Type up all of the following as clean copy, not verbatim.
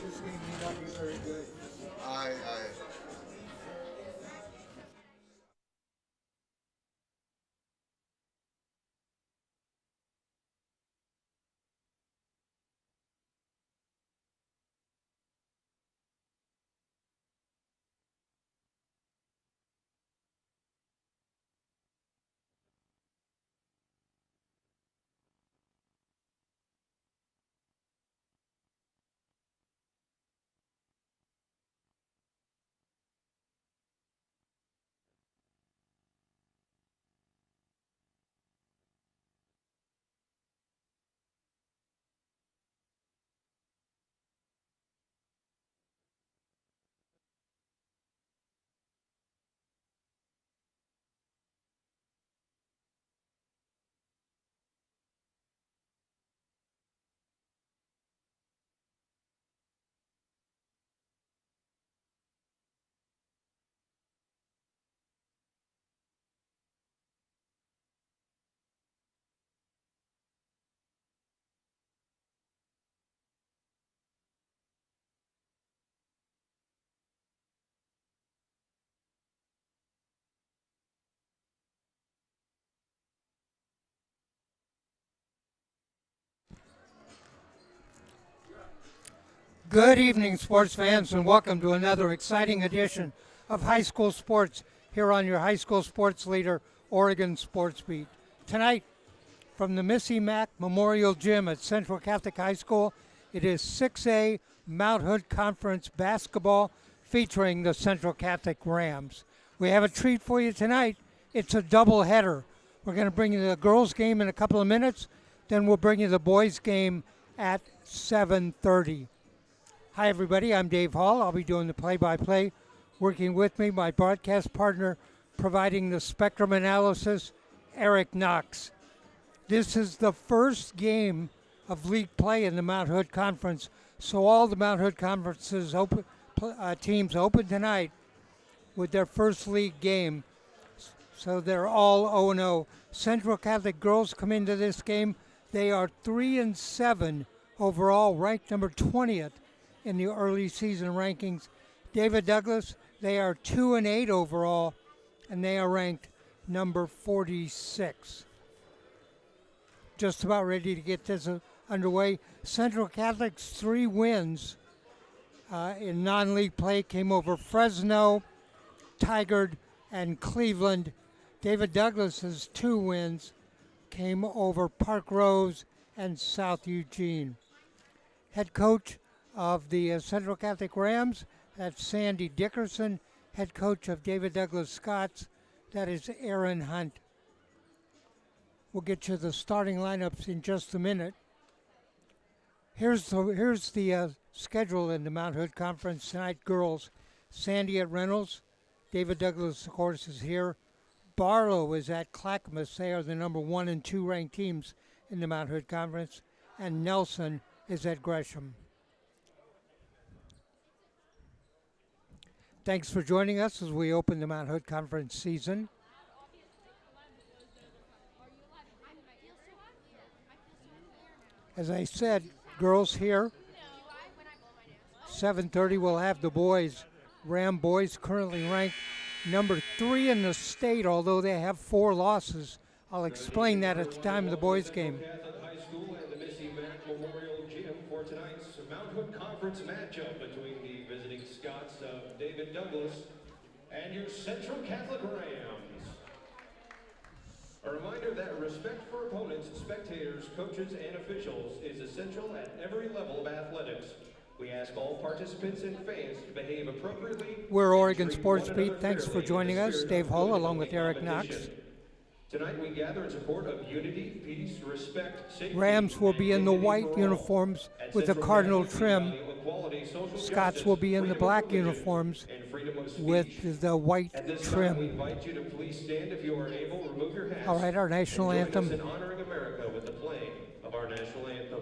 This game may not be very good. I Good evening, sports fans, and welcome to another exciting edition of High School Sports here on your high school sports leader, Oregon Sports Beat. Tonight, from the Missy Mack Memorial Gym at Central Catholic High School, it is 6A Mount Hood Conference basketball featuring the Central Catholic Rams. We have a treat for you tonight. It's a doubleheader. We're going to bring you the girls' game in a couple of minutes, then we'll bring you the boys' game at 7:30. Hi, everybody. I'm Dave Hall. I'll be doing the play-by-play. Working with me, my broadcast partner, providing the spectrum analysis, Eric Knox. This is the first game of league play in the Mount Hood Conference, so all the Mount Hood Conference's teams open tonight with their first league game. So they're all 0-0. Central Catholic girls come into this game. They are 3-7 overall, ranked number 20th in the early season rankings. David Douglas, they are 2-8 overall, and they are ranked number 46. Just about ready to get this underway. Central Catholic's 3 wins in non-league play came over Fresno, Tigard, and Cleveland. David Douglas's 2 wins came over Park Rose and South Eugene. Head coach of the Central Catholic Rams, that's Sandy Dickerson. Head coach of David Douglas Scots, that is Aaron Hunt. We'll get you the starting lineups in just a minute. Here's the schedule in the Mount Hood Conference tonight. Girls, Sandy at Reynolds. David Douglas, of course, is here. Barlow is at Clackamas. They are the number 1 and 2 ranked teams in the Mount Hood Conference. And Nelson is at Gresham. Thanks for joining us as we open the Mount Hood Conference season. As I said, girls here. 7:30 we'll have the boys. Ram boys currently ranked number 3 in the state, although they have 4 losses. I'll explain that at the time of the boys' game. High School and the Missy Mack Memorial Gym for tonight's Mount Hood Conference matchup between the visiting Scots of David Douglas and your Central Catholic Rams. A reminder that respect for opponents, spectators, coaches, and officials is essential at every level of athletics. We ask all participants and fans to behave appropriately. We're Oregon Sports Beat. Thanks for joining us. Dave Hull along with Eric Knox. Tonight we gather in support of unity, peace, respect, safety. Rams will be in the white uniforms with the cardinal trim. Scots will be in the black uniforms with the white trim. We invite you to please stand if you are able. Remove your hats. All right, our national anthem. In honoring America with the playing of our national anthem.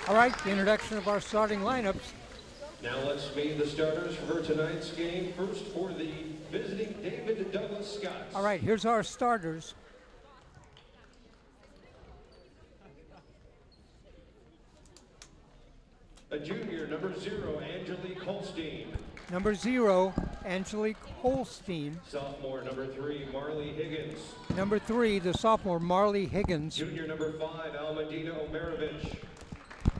All right, the introduction of our starting lineups. Now let's meet the starters for tonight's game. First for the visiting David Douglas Scots. All right, here's our starters. A junior, number 0, Angelique Holstein. Number 0, Angelique Holstein. Sophomore, number 3, Marley Higgins. Number 3, the sophomore, Marley Higgins. Junior, number 5, Almadina Omerovich.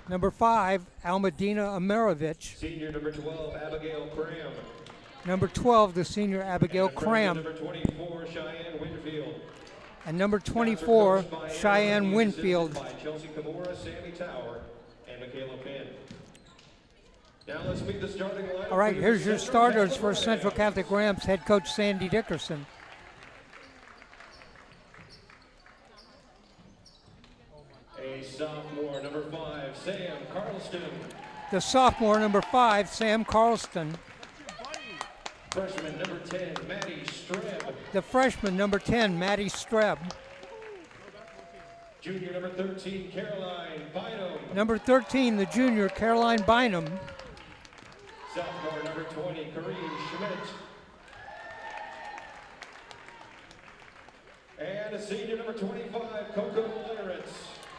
Number 5, Almadina Omerovich. Senior, number 12, Abigail Cram. Number 12, the senior Abigail And Cram. Number 24, Cheyenne Winfield. And number 24, Cheyenne Winfield. By Chelsea Kimura, Sammy Tower, and Michaela Penn. Now let's meet the starting lineup. All right, here's your starters for Central Catholic Rams, head coach Sandy Dickerson. A sophomore, number 5, Sam Carlston. The sophomore, number 5, Sam Carlston. Freshman, number 10, Maddie Streb. The freshman, number 10, Maddie Streb. Junior, number 13, Caroline Bynum. Number 13, the junior, Caroline Bynum. Sophomore, number 20, Kareem Schmidt. And a senior, number 25, Coco Laritz.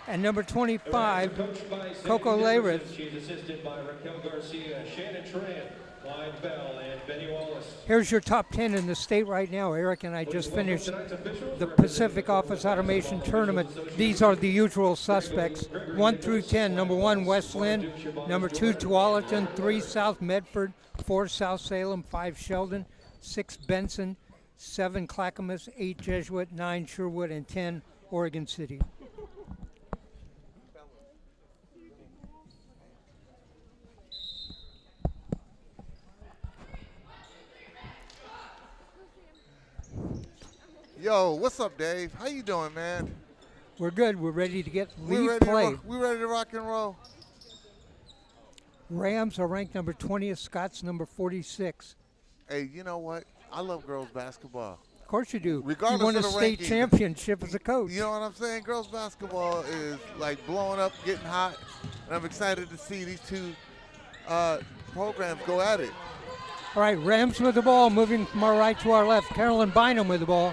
And number 25, Coached by Sandy Coco Dickerson. Laritz. She's assisted by Raquel Garcia, Shannon Tran, Clyde Bell, and Benny Wallace. Here's your top 10 in the state right now. Eric and I just finished Tonight's officials the Pacific Office Automation Tournament. These are the usual suspects. 1 through 10. Number 1, West Lynn. Number 2, Tualatin. 3, South Medford. 4, South Salem. 5, Sheldon. 6, Benson. 7, Clackamas. 8, Jesuit. 9, Sherwood. And 10, Oregon City. Yo, what's up, Dave? How you doing, man? We're good. We're ready to get We lead ready play. we ready to rock and roll? Rams are ranked number 20th. Scots number 46. Hey, you know what? I love girls basketball. Of course you do. Regardless you won a of the state ranking. championship as a coach. You know what I'm saying? Girls basketball is like blowing up, getting hot, and I'm excited to see these two programs go at it. All right, Rams with the ball, moving from our right to our left. Carolyn Bynum with the ball.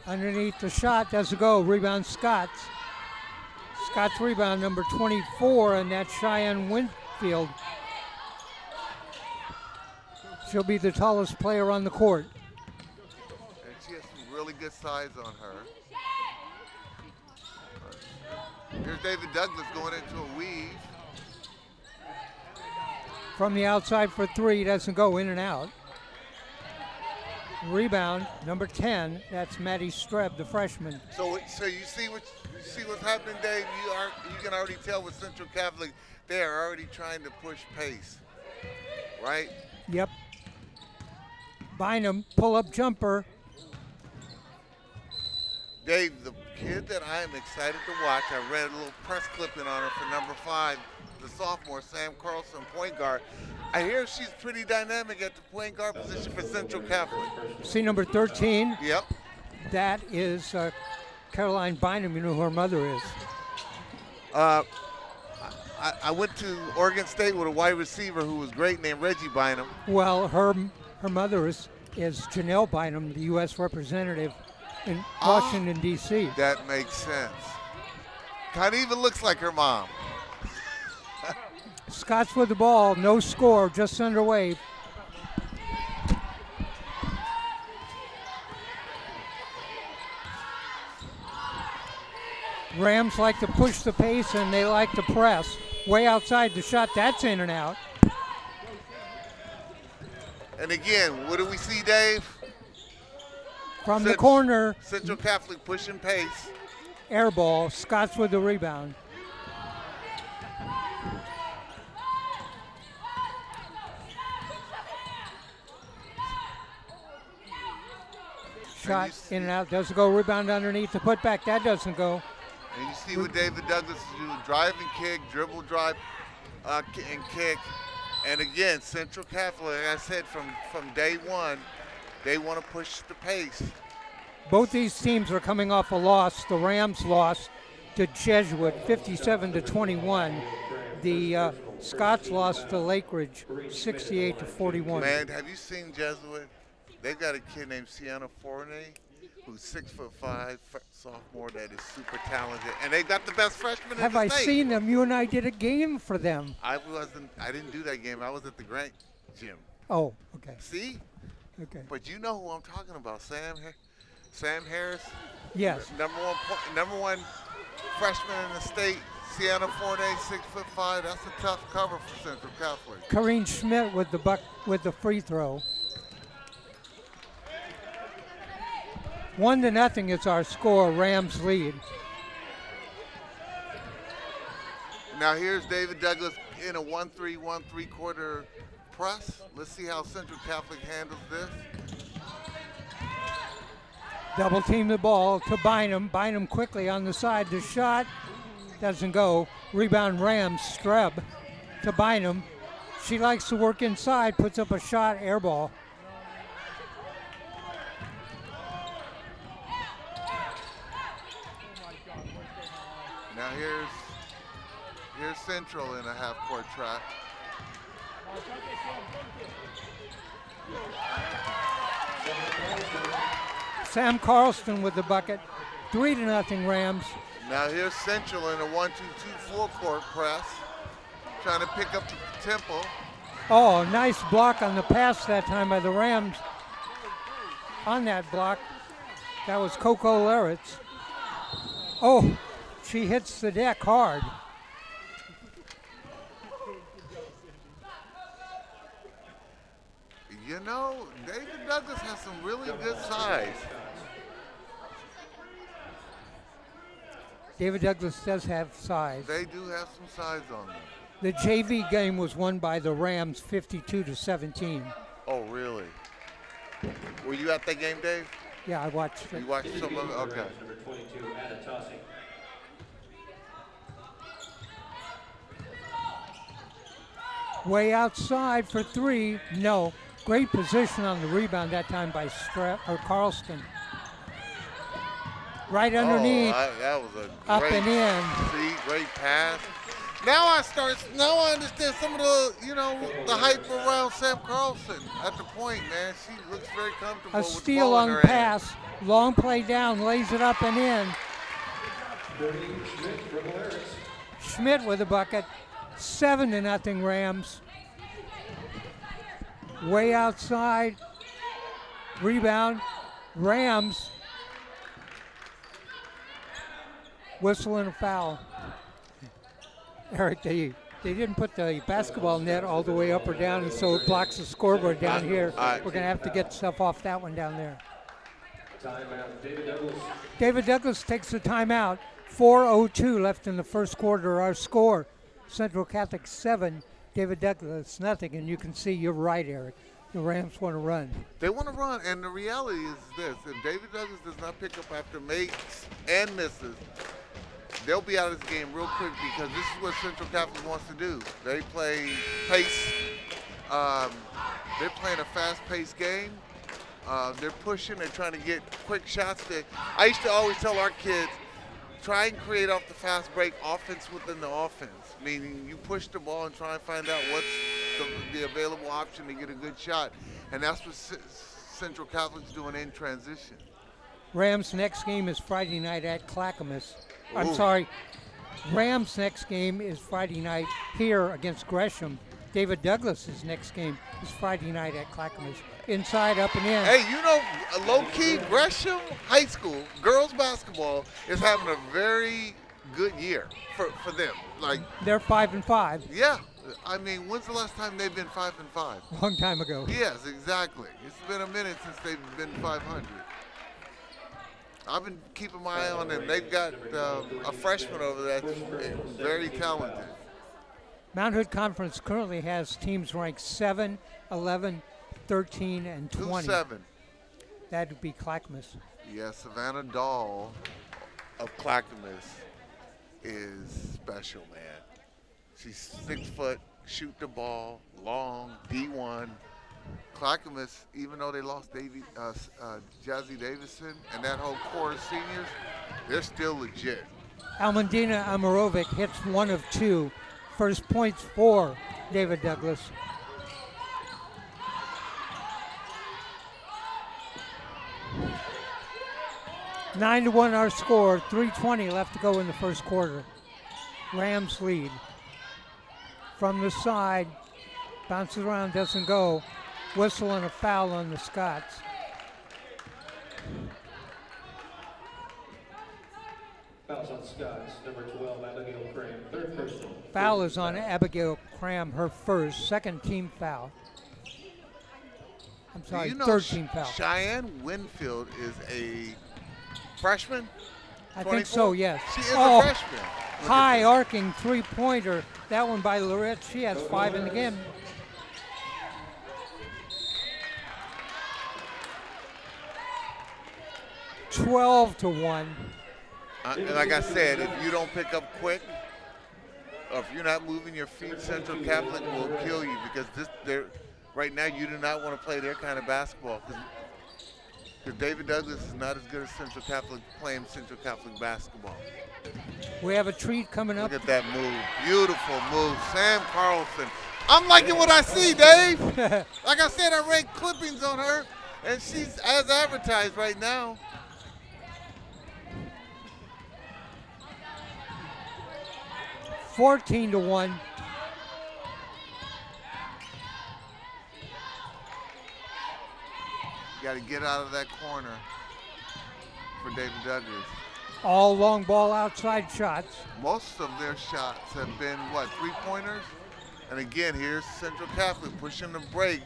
Underneath the shot, doesn't go. Rebound Scots. Scots rebound number 24, and that's Cheyenne Winfield. She'll be the tallest player on the court. And she has some really good size on her. Here's David Douglas going into a weave. From the outside for 3, doesn't go, in and out. Rebound number 10, that's Maddie Streb, the freshman. So you see what's happening, Dave. You can already tell with Central Catholic they are already trying to push pace, right? Yep. Bynum, pull-up jumper. Dave, the kid that I am excited to watch, I read a little press clipping on her for number 5, the sophomore, Sam Carlson, point guard. I hear she's pretty dynamic at the point guard position for Central Catholic. See number 13? Yep. That is Caroline Bynum. You know who her mother is. I went to Oregon State with a wide receiver who was great named Reggie Bynum. Well, her mother is Janelle Bynum, the U.S. representative in Washington, D.C. That makes sense. Kind of even looks like her mom. Scots with the ball, no score, just underway. Rams like to push the pace and they like to press. Way outside the shot, that's in and out. And again, what do we see, Dave? From the corner, Central Catholic pushing pace. air ball, Scots with the rebound. Shot in and out, doesn't go. Rebound underneath the putback, that doesn't go. And you see what David Douglas is doing, drive and kick, dribble, drive, and kick. And again, Central Catholic, like I said, from day one, they want to push the pace. Both these teams are coming off a loss. The Rams lost to Jesuit, 57-21. The Scots lost to Lake Ridge, 68-41. Man, have you seen Jesuit? They've got a kid named Sienna Fournier, who's 6'5", sophomore that is super talented, and they got the best freshman Have in the I state. seen them? You and I did a game for them. I didn't do that game. I was at the Grant gym. Oh, okay. See? Okay. But you know who I'm talking about, Sam Harris. Yes. Number one freshman in the state. Sienna Fournier, 6'5". That's a tough cover for Central Catholic. Kareen Schmidt with the free throw. 1-0 is our score. Rams lead. Now here's David Douglas in a 1-3, 1-3/4 press. Let's see how Central Catholic handles this. Double team the ball to Bynum. Bynum quickly on the side. The shot doesn't go. Rebound Rams. Streb to Bynum. She likes to work inside. Puts up a shot. Air ball. Now here's Central in a half-court track. Sam Carlston with the bucket. 3-0 Rams. Now here's Central in a 1-2-2 court press, trying to pick up the tempo. Oh, nice block on the pass that time by the Rams. On that block, that was Coco Laritz. Oh, she hits the deck hard. You know, David Douglas has some really good size. David Douglas does have size. They do have some size on them. The JV game was won by the Rams 52-17. Oh, really? Were you at that game, Dave? Yeah, I watched it. You watched some of it? Okay. Number 22, Atatasi. Way outside for three. No. Great position on the rebound that time by Carlston. Right underneath. Oh, that was a Up great, and in. See, great pass. Now I understand some of the, the hype around Sam Carlson at the point, man. She looks very comfortable A with the steal ball in on her the hand. pass. Long play down. Lays it up and in. Schmidt with a bucket. 7-0 Rams. Way outside. Rebound. Rams. Whistle and a foul. Eric, they didn't put the basketball net all the way up or down, and so it blocks the scoreboard down here. We're going to have to get stuff off that one down there. Timeout, David Douglas. David Douglas takes the timeout. 4:02 left in the first quarter. Our score, Central Catholic 7, David Douglas nothing. And you can see, you're right, Eric. The Rams want to run. They want to run, and the reality is this. If David Douglas does not pick up after makes and misses, they'll be out of this game real quick because this is what Central Catholic wants to do. They play pace. They're playing a fast-paced game. They're pushing. They're trying to get quick shots. I used to always tell our kids, try and create off the fast break offense within the offense, meaning you push the ball and try and find out what's the available option to get a good shot. And that's what Central Catholic's doing in transition. Rams' next game is Friday night at Clackamas. I'm Ooh. sorry. Rams' next game is Friday night here against Gresham. David Douglas's next game is Friday night at Clackamas. Inside, up and in. Hey, low-key, Gresham High School girls basketball is having a very good year for them. Like, They're 5-5. yeah. I mean, when's the last time they've been 5-5? Long time ago. Yes, exactly. It's been a minute since they've been 500. I've been keeping my eye on them. They've got a freshman over there that's very talented. Mount Hood Conference currently has teams ranked 7, 11, 13, and 20. Who's 7? That would be Clackamas. Yeah, Savannah Dahl of Clackamas is special, man. She's 6 foot, shoot the ball, long, D1. Clackamas, even though they lost Jazzy Davison and that whole core of seniors, they're still legit. Almudena Amarovic hits 1 of 2. First points for David Douglas. Nine to 1 our score. 3:20 left to go in the first quarter. Rams lead. From the side, bounces around, doesn't go. Whistle and a foul on the Scots. Fouls on Scots, number 12, Abigail Cram, third personal. Foul is on Abigail Cram, her first, second team foul. I'm sorry, Do you know third team foul. Cheyenne Winfield is a freshman? I think so, 24? yes. She is Oh, a freshman. Look at high this. arcing three-pointer. That one by Lorette. She has 5 in the game. $12 to 1. And like I said, if you don't pick up quick, or if you're not moving your feet, Central Catholic will kill you because right now you do not want to play their kind of basketball because David Douglas is not as good as Central Catholic playing Central Catholic basketball. We have a treat coming up. Look at that move. Beautiful move. Sam Carlson. I'm liking what I see, Dave. Like I said, I read clippings on her, and she's as advertised right now. $14 to 1. You got to get out of that corner for David Douglas. All long ball outside shots. Most of their shots have been, what, three-pointers? And again, here's Central Catholic pushing the break.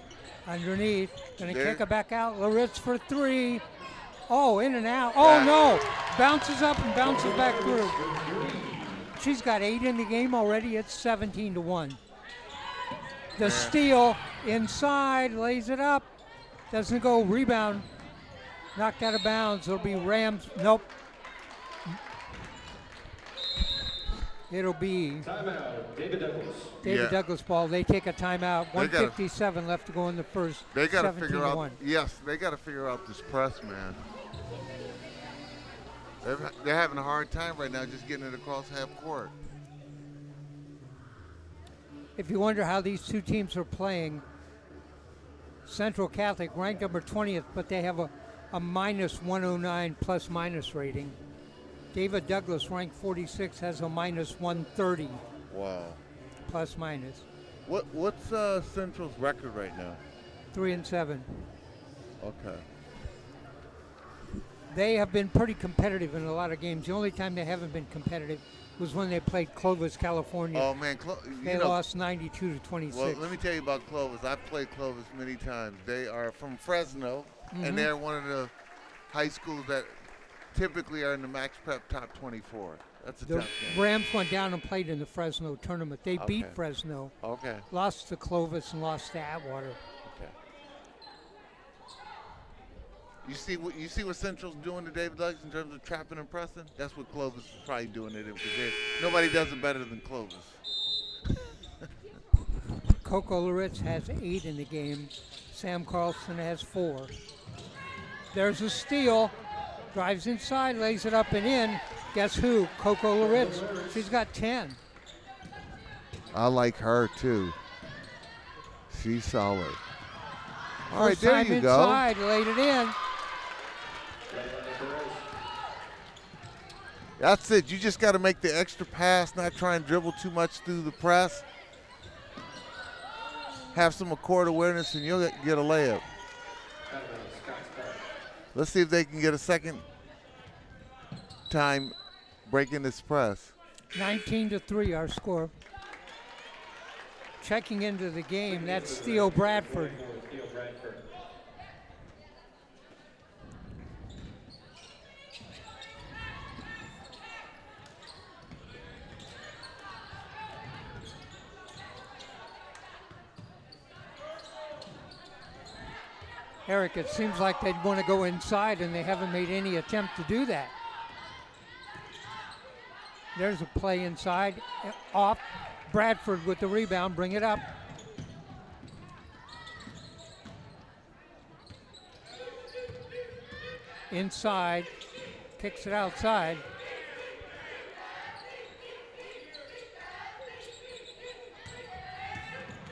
Underneath. Gonna There. kick it back out. Loritz for 3. Oh, in and out. Oh, no. Bounces up and bounces back through. She's got 8 in the game already. It's 17 to 1. The steal inside, lays it up. Doesn't go. Rebound. Knocked out of bounds. It'll be Rams. Nope. It'll be Timeout, David Douglas. David Yeah. Douglas ball. They take a timeout. They gotta- 1:57 left to go in the first. They got to 17 figure to out. 1. Yes, they got to figure out this press, man. They're having a hard time right now just getting it across half court. If you wonder how these two teams are playing, Central Catholic ranked number 20th, but they have a minus 109 plus minus rating. David Douglas, ranked 46, has a minus 130 Wow. plus minus. What's Central's record right now? 3-7. Okay. They have been pretty competitive in a lot of games. The only time they haven't been competitive was when they played Clovis, California. Oh man, They lost 92 to 26. Well, let me tell you about Clovis. I've played Clovis many times. They are from Fresno, and they're one of the high schools that typically are in the Max Prep top 24. That's a The tough game. Rams went down and played in the Fresno tournament. They beat Okay. Fresno, Okay. lost to Clovis, and lost to Atwater. Okay. You see what Central's doing to David Douglas in terms of trapping and pressing? That's what Clovis is probably doing it because nobody does it better than Clovis. Coco Loritz has 8 in the game. Sam Carlson has 4. There's a steal. Drives inside, lays it up and in. Guess who? Coco Loritz. She's got 10. I like her too. She's solid. All right, First there time you go. inside, laid it in. That's it. You just got to make the extra pass, not try and dribble too much through the press. Have some court awareness, and you'll get a layup. Let's see if they can get a second time breaking this press. 19 to 3, our score. Checking into the game, that's Theo Bradford. Theo Bradford. Eric, it seems like they'd want to go inside, and they haven't made any attempt to do that. There's a play inside, off. Bradford with the rebound, bring it up. Inside, kicks it outside.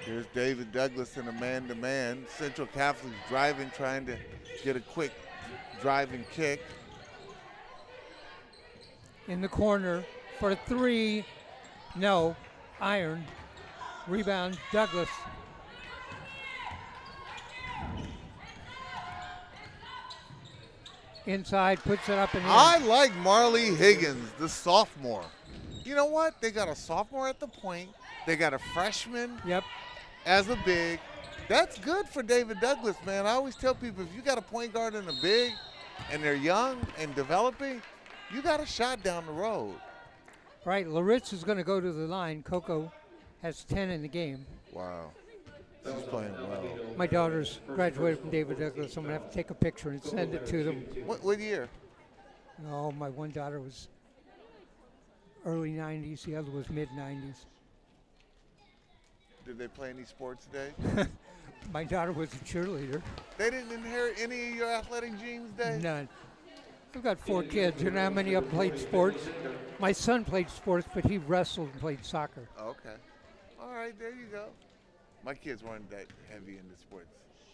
Here's David Douglas in a man-to-man. Central Catholic's driving, trying to get a quick driving kick. In the corner for a three. No. Iron. Rebound, Douglas. Inside, puts it up and in. I like Marley Higgins, the sophomore. You know what? They got a sophomore at the point. They got a freshman Yep. as a big. That's good for David Douglas, man. I always tell people, if you got a point guard and a big, and they're young and developing, you got a shot down the road. Right, Laritz is going to go to the line. Coco has 10 in the game. Wow. She's playing well. My daughter's graduated from David Douglas. I'm going to have to take a picture and send it to them. What year? Oh, my one daughter was early 90s. The other was mid 90s. Did they play any sports today? My daughter was a cheerleader. They didn't inherit any of your athletic genes, Dave? None. I've got 4 kids. You know how many of them played sports? My son played sports, but he wrestled and played soccer. Okay. All right, there you go. My kids weren't that heavy into sports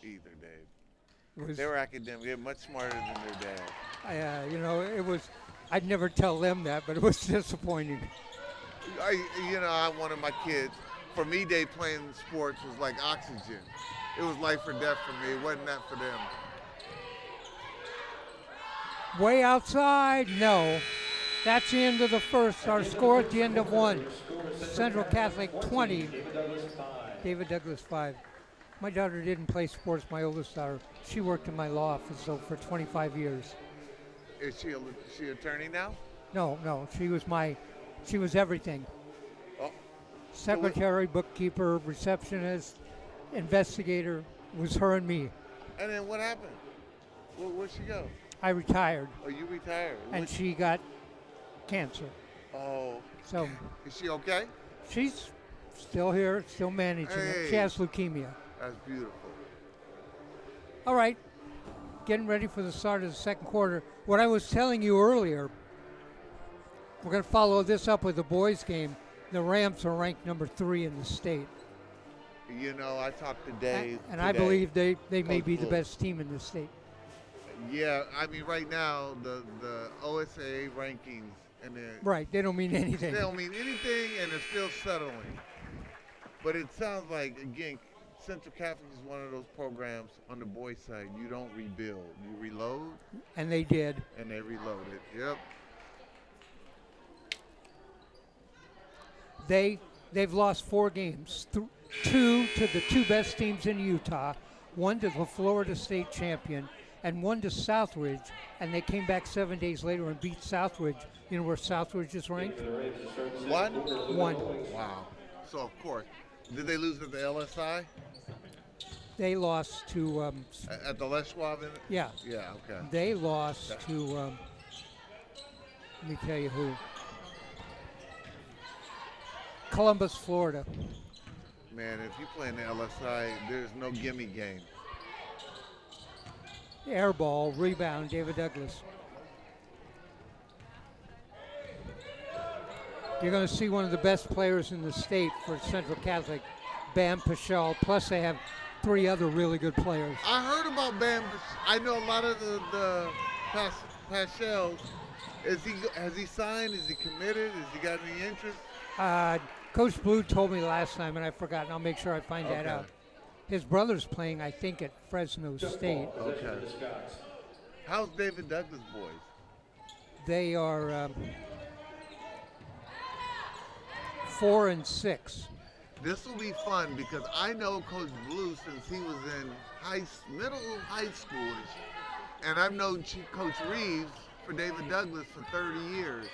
either, Dave. They were academic. They're much smarter than their dad. It was, I'd never tell them that, but it was disappointing. I wanted my kids. For me, Dave, playing sports was like oxygen. It was life or death for me. It wasn't that for them. Way outside, no. That's the end of the first. Our score at the end of 1. Central Catholic 20, David Douglas 5. My daughter didn't play sports, my oldest daughter. She worked in my law office for 25 years. Is she attorney now? No, she was everything. Oh. Secretary, bookkeeper, receptionist, investigator, was her and me. And then what happened? Where'd she go? I retired. Oh, you retired. And she got cancer. Oh. So. Is she okay? She's still here, still managing it. She has leukemia. That's beautiful. All right. Getting ready for the start of the second quarter. What I was telling you earlier, we're going to follow this up with the boys' game. The Rams are ranked number 3 in the state. You know, I talked to Dave and today. I believe they may be Blue. the best team in the state. Yeah, I mean, right now, the OSA rankings, and right, they don't mean anything. They don't mean anything, and they're still settling. But it sounds like, again, Central Catholic is one of those programs on the boys' side. You don't rebuild. You reload. And they did. And they reloaded. Yep. They've lost 4 games. 2 to the 2 best teams in Utah, 1 to the Florida State champion, and 1 to Southridge. And they came back 7 days later and beat Southridge. You know where Southridge is ranked? 1? 1. Wow. So, of course. Did they lose at the LSI? They lost to... at the Les Schwab? Yeah. Yeah, okay. They lost to... let me tell you who. Columbus, Florida. Man, if you play in the LSI, there's no gimme game. Air ball, rebound, David Douglas. You're going to see one of the best players in the state for Central Catholic, Bam Paschal. Plus, they have 3 other really good players. I heard about Bam. I know a lot of the Paschals. Has he signed? Is he committed? Has he got any interest? Coach Blue told me last time, and I've forgotten. I'll make sure I find that Okay. out. His brother's playing, I think, at Fresno State. Okay. How's David Douglas' boys? They are 4 and 6. This will be fun because I know Coach Blue since he was in middle high schoolish, and I've known Coach Reeves for David Douglas for 30 years.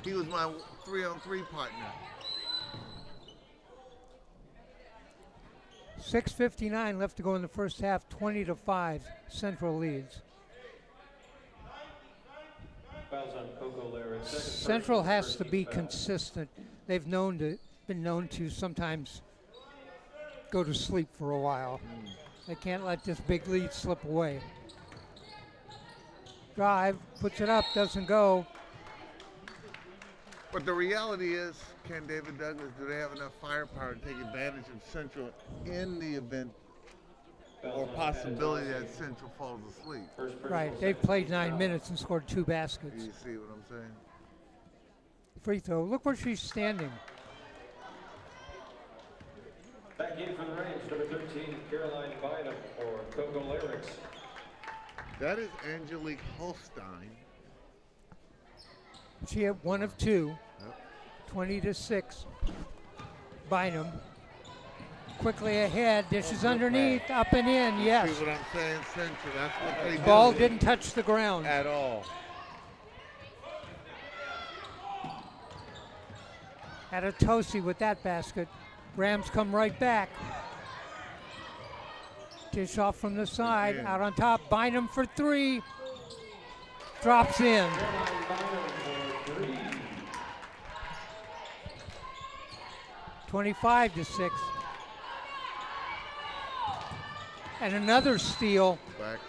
He was my 3-on-3 partner. 6:59 left to go in the first half. 20-5, Central leads. Central has to be consistent. They've been known to sometimes go to sleep for a while. They can't let this big lead slip away. Drive, puts it up, doesn't go. But the reality is, can David Douglas, do they have enough firepower to take advantage of Central in the event or possibility that Central falls asleep? Right. They've played 9 minutes and scored 2 Do baskets. you see what I'm saying? Free throw. Look where she's standing. Back in for the range, number 13, Caroline Bynum or Coco Lyrics. That is Angelique Holstein. She had 1 of 2. Yep. 20-6. Bynum. Quickly ahead. Dishes underneath. Up and in. Yes. See what I'm saying, Central? That's what they do. Ball didn't touch the ground. At all. Adetosi with that basket. Rams come right back. Dish off from the side. Again. Out on top. Bynum for 3. Drops in. Caroline Bynum for 3. 25-6. And another steal. Back.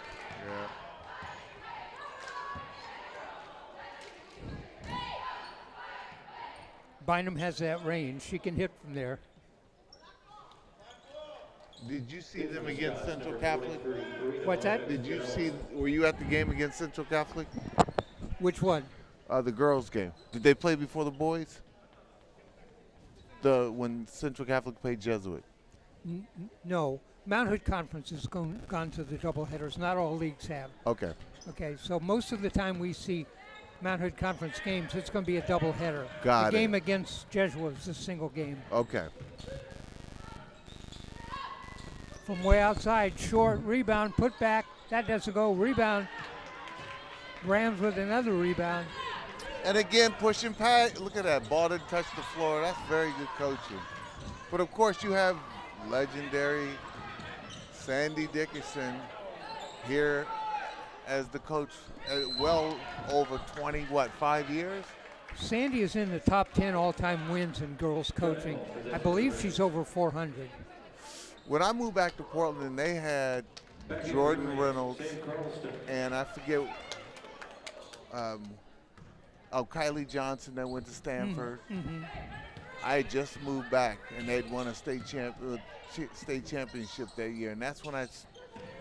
Yeah. Bynum has that range. She can hit from there. Did you see them against Central Catholic? What's that? Were you at the game against Central Catholic? Which one? The girls' game. Did they play before the boys? When Central Catholic played Jesuit. No. Mount Hood Conference has gone to the doubleheaders. Not all leagues have. Okay. Okay, so most of the time we see Mount Hood Conference games, it's going to be a doubleheader. Got the it. game against Jesuit is a single game. Okay. From way outside, short, rebound, put back. That doesn't go. Rebound. Rams with another rebound. And again, pushing past. Look at that. Ball didn't touch the floor. That's very good coaching. But of course, you have legendary Sandy Dickerson here as the coach, well over 5 years? Sandy is in the top 10 all-time wins in girls coaching. I believe she's over 400. When I moved back to Portland, they had Jordan Reynolds and I forget, Kylie Johnson that went to Stanford. Mm-hmm. I had just moved back and they'd won a state championship that year, and that's when I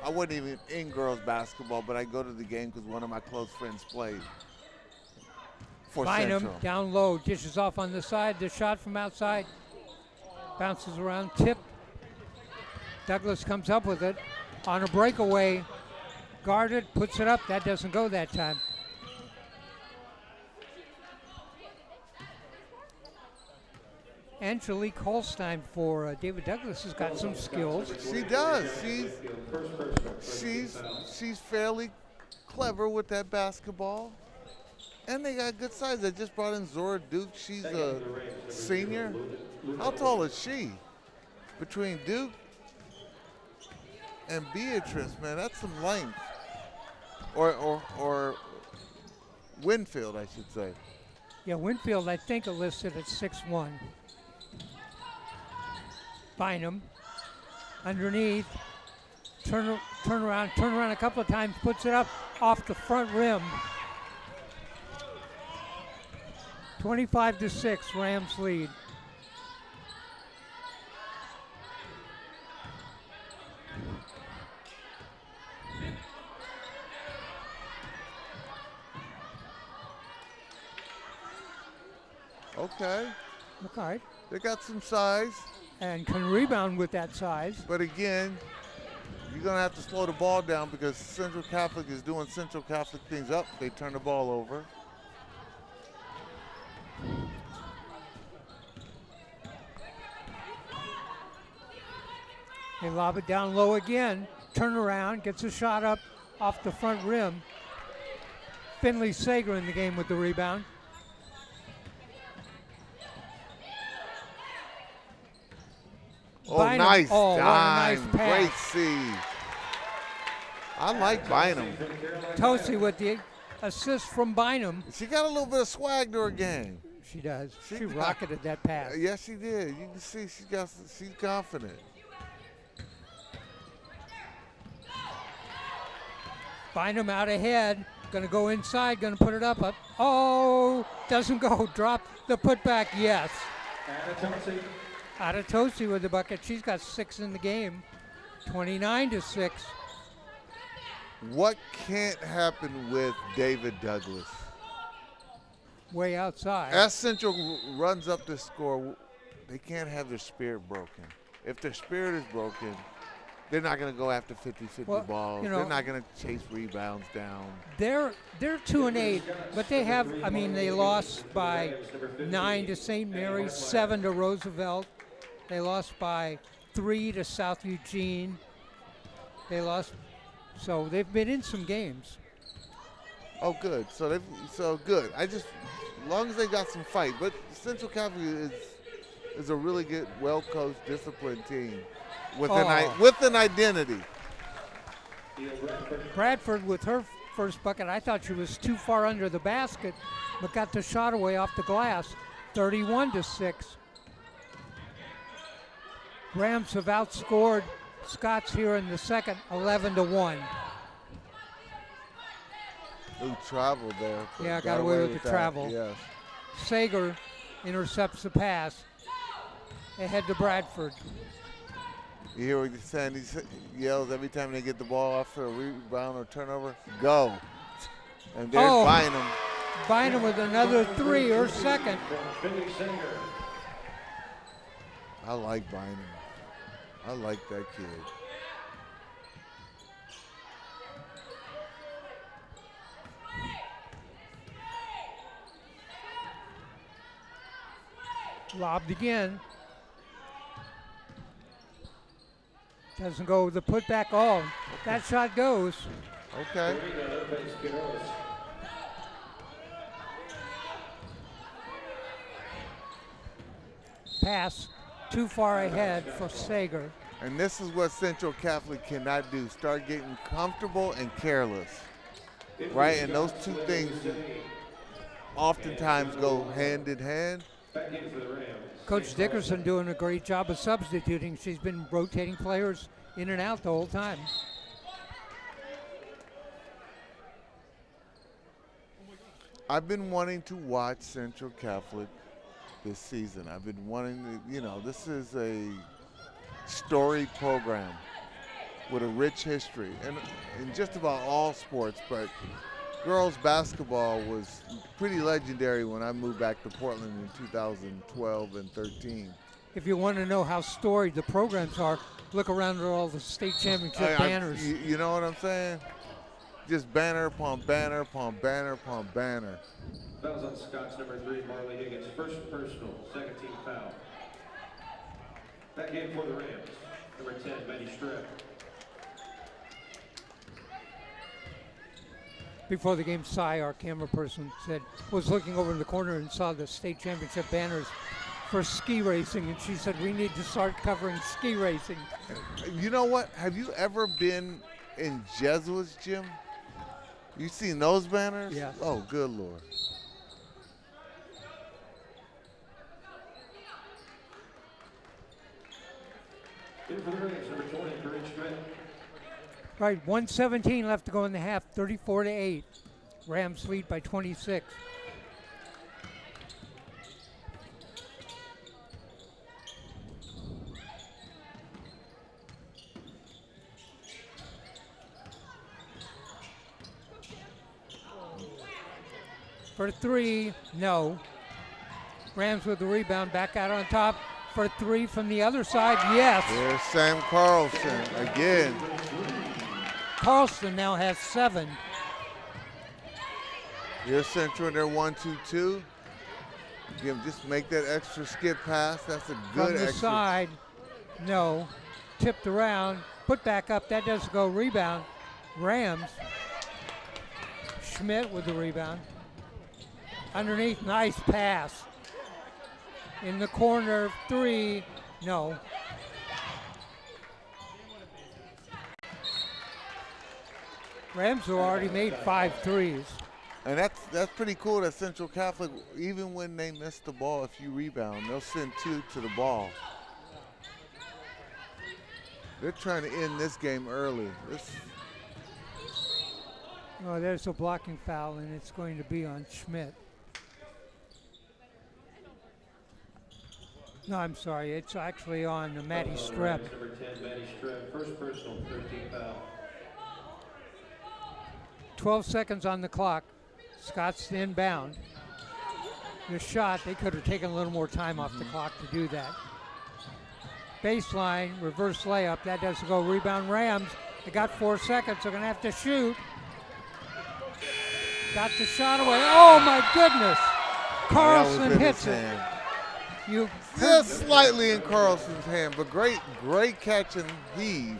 wasn't even in girls basketball, but I go to the game because one of my close friends played for Bynum Central. down low, dishes off on the side. The shot from outside bounces around, tip. Douglas comes up with it on a breakaway, guarded, puts it up. That doesn't go that time. Angelique Holstein for David Douglas has got some skills. She does. She's fairly clever with that basketball. And they got good size. They just brought in Zora Duke. She's a senior. How tall is she? Between Duke and Beatrice, man, that's some length. Or Winfield, I should say. Yeah, Winfield, I think, are listed at 6'1". Bynum underneath, turn around a couple of times, puts it up off the front rim. 25-6, Rams lead. Okay. Okay. They got some size. And can rebound with that size. But again, you're going to have to slow the ball down because Central Catholic is doing Central Catholic things up. They turn the ball over. They lob it down low again. Turn around, gets a shot up off the front rim. Finley Sager in the game with the rebound. Oh, Bynum. nice Oh, what a dime. nice pass. Great see. I like Bynum. Tosi with the assist from Bynum. She got a little bit of swag to her game. She does. She She got- rocketed that pass. Yes, she did. You can see she's confident. Bynum out ahead. Going to go inside, going to put it up. Oh, doesn't go. Drop the putback, yes. Adatosi with the bucket. She's got 6 in the game. 29-6. What can't happen with David Douglas? Way outside. As Central runs up the score, they can't have their spirit broken. If their spirit is broken, they're not going to go after 50-50 balls. You know, they're not going to chase rebounds down. They're 2-8, but they have. I mean, they lost by 9 to St. Mary's, 7 to Roosevelt. They lost by 3 to South Eugene. They lost, so they've been in some games. Oh, good. So good. As long as they got some fight. But Central Catholic is a really good, well-coached, disciplined team with an identity. Bradford with her first bucket. I thought she was too far under the basket, but got the shot away off the glass. 31-6. Rams have outscored Scots here in the second, 11-1. Who traveled there. Yeah, got away with the travel. Yes. Sager intercepts the pass. Ahead to Bradford. You hear what Sandy yells every time they get the ball off for a rebound or turnover? Go. And there's Bynum. Bynum with another 3, her second. I like Bynum. I like that kid. Lobbed again. Doesn't go with the putback. Oh, that shot goes. Okay. Pass too far ahead for Sager. And this is what Central Catholic cannot do. Start getting comfortable and careless. Right? And those two things oftentimes go hand in hand. Coach Dickerson doing a great job of substituting. She's been rotating players in and out the whole time. I've been wanting to watch Central Catholic this season. I've been wanting to, this is a storied program with a rich history and in just about all sports, but girls basketball was pretty legendary when I moved back to Portland in 2012 and 13. If you want to know how storied the programs are, look around at all the state championship banners. You know what I'm saying? Just banner upon banner upon banner upon banner. Fouls on Scots number 3, Marley Higgins. First personal, second team foul. Back in for the Rams. Number 10, Maddie Strip. Before the game, Cy, our camera person, was looking over in the corner and saw the state championship banners for ski racing, and she said, we need to start covering ski racing. You know what? Have you ever been in Jesuits, Jim? You seen those banners? Yes. Oh, good Lord. In for the Rams, number 20, Corinne Schmidt. Right, 1:17 left to go in the half, 34-8. Rams lead by 26. For 3, no. Rams with the rebound, back out on top. For 3 from the other side, yes. There's Sam Carlson again. Carlson now has 7. Here's Central in their 1-2-2. Again, just make that extra skip pass. That's a good From the extra. side, no. Tipped around, put back up. That doesn't go. Rebound. Rams. Schmidt with the rebound. Underneath, nice pass. In the corner, 3, no. Rams have already made 5 threes. And that's pretty cool that Central Catholic, even when they miss the ball, if you rebound, they'll send 2 to the ball. They're trying to end this game early. Oh, there's a blocking foul, and it's going to be on Schmidt. No, I'm sorry. It's actually on Matty Streb. Number 10, Matty Streb, first personal, 13 foul. 12 seconds on the clock. Scots inbound. The shot, they could have taken a little more time off the clock to do that. Baseline, reverse layup. That doesn't go. Rebound Rams. They got 4 seconds. They're going to have to shoot. Got the shot away. Oh, my goodness. Carlson hits it. You Just slightly in Carlson's hand, but great catch and heave.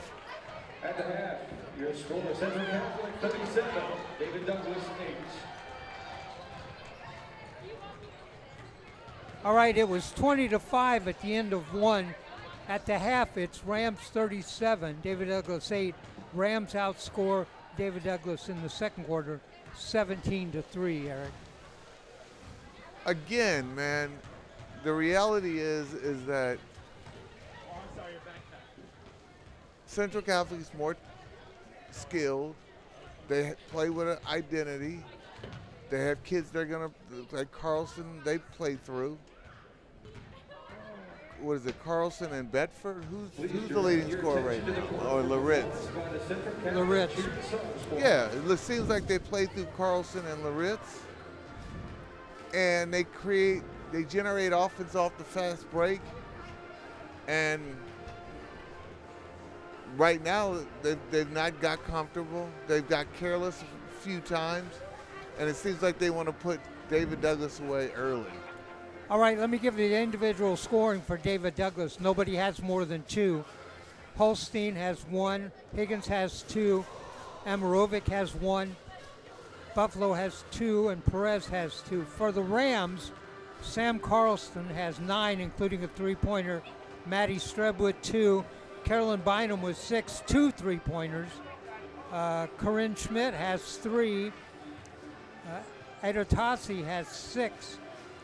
At the half, your score, Central Catholic 37, David Douglas 8. All right, it was 20-5 at the end of one. At the half, it's Rams 37, David Douglas 8. Rams outscore David Douglas in the second quarter 17-3, Eric. Again, man, the reality is that Central Catholic is more skilled. They play with an identity. They have kids they're going to, like Carlson, they play through. What is it, Carlson and Bedford? Who's the leading scorer right now? Or Loritz? Loritz. Yeah, it seems like they play through Carlson and Loritz. And they generate offense off the fast break. And right now, they've not got comfortable. They've got careless a few times. And it seems like they want to put David Douglas away early. All right, let me give you the individual scoring for David Douglas. Nobody has more than 2. Holstein has 1. Higgins has 2. Amarovic has 1. Buffalo has 2, and Perez has 2. For the Rams, Sam Carlston has 9, including a three-pointer. Matty Streb with 2. Carolyn Bynum with 6, 2 three-pointers. Corinne Schmidt has 3. Edotasi has 6.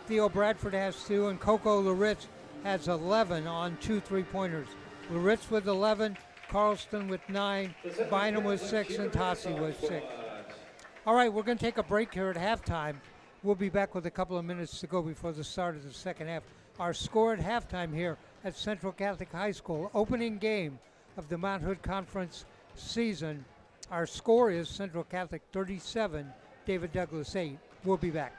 Theo Bradford has 2, and Coco Loritz has 11 on 2 three-pointers. Loritz with 11, Carlston with 9, Bynum with 6, and Tassi with 6. All right, we're going to take a break here at halftime. We'll be back with a couple of minutes to go before the start of the second half. Our score at halftime here at Central Catholic High School, opening game of the Mount Hood Conference season. Our score is Central Catholic 37, David Douglas 8. We'll be back.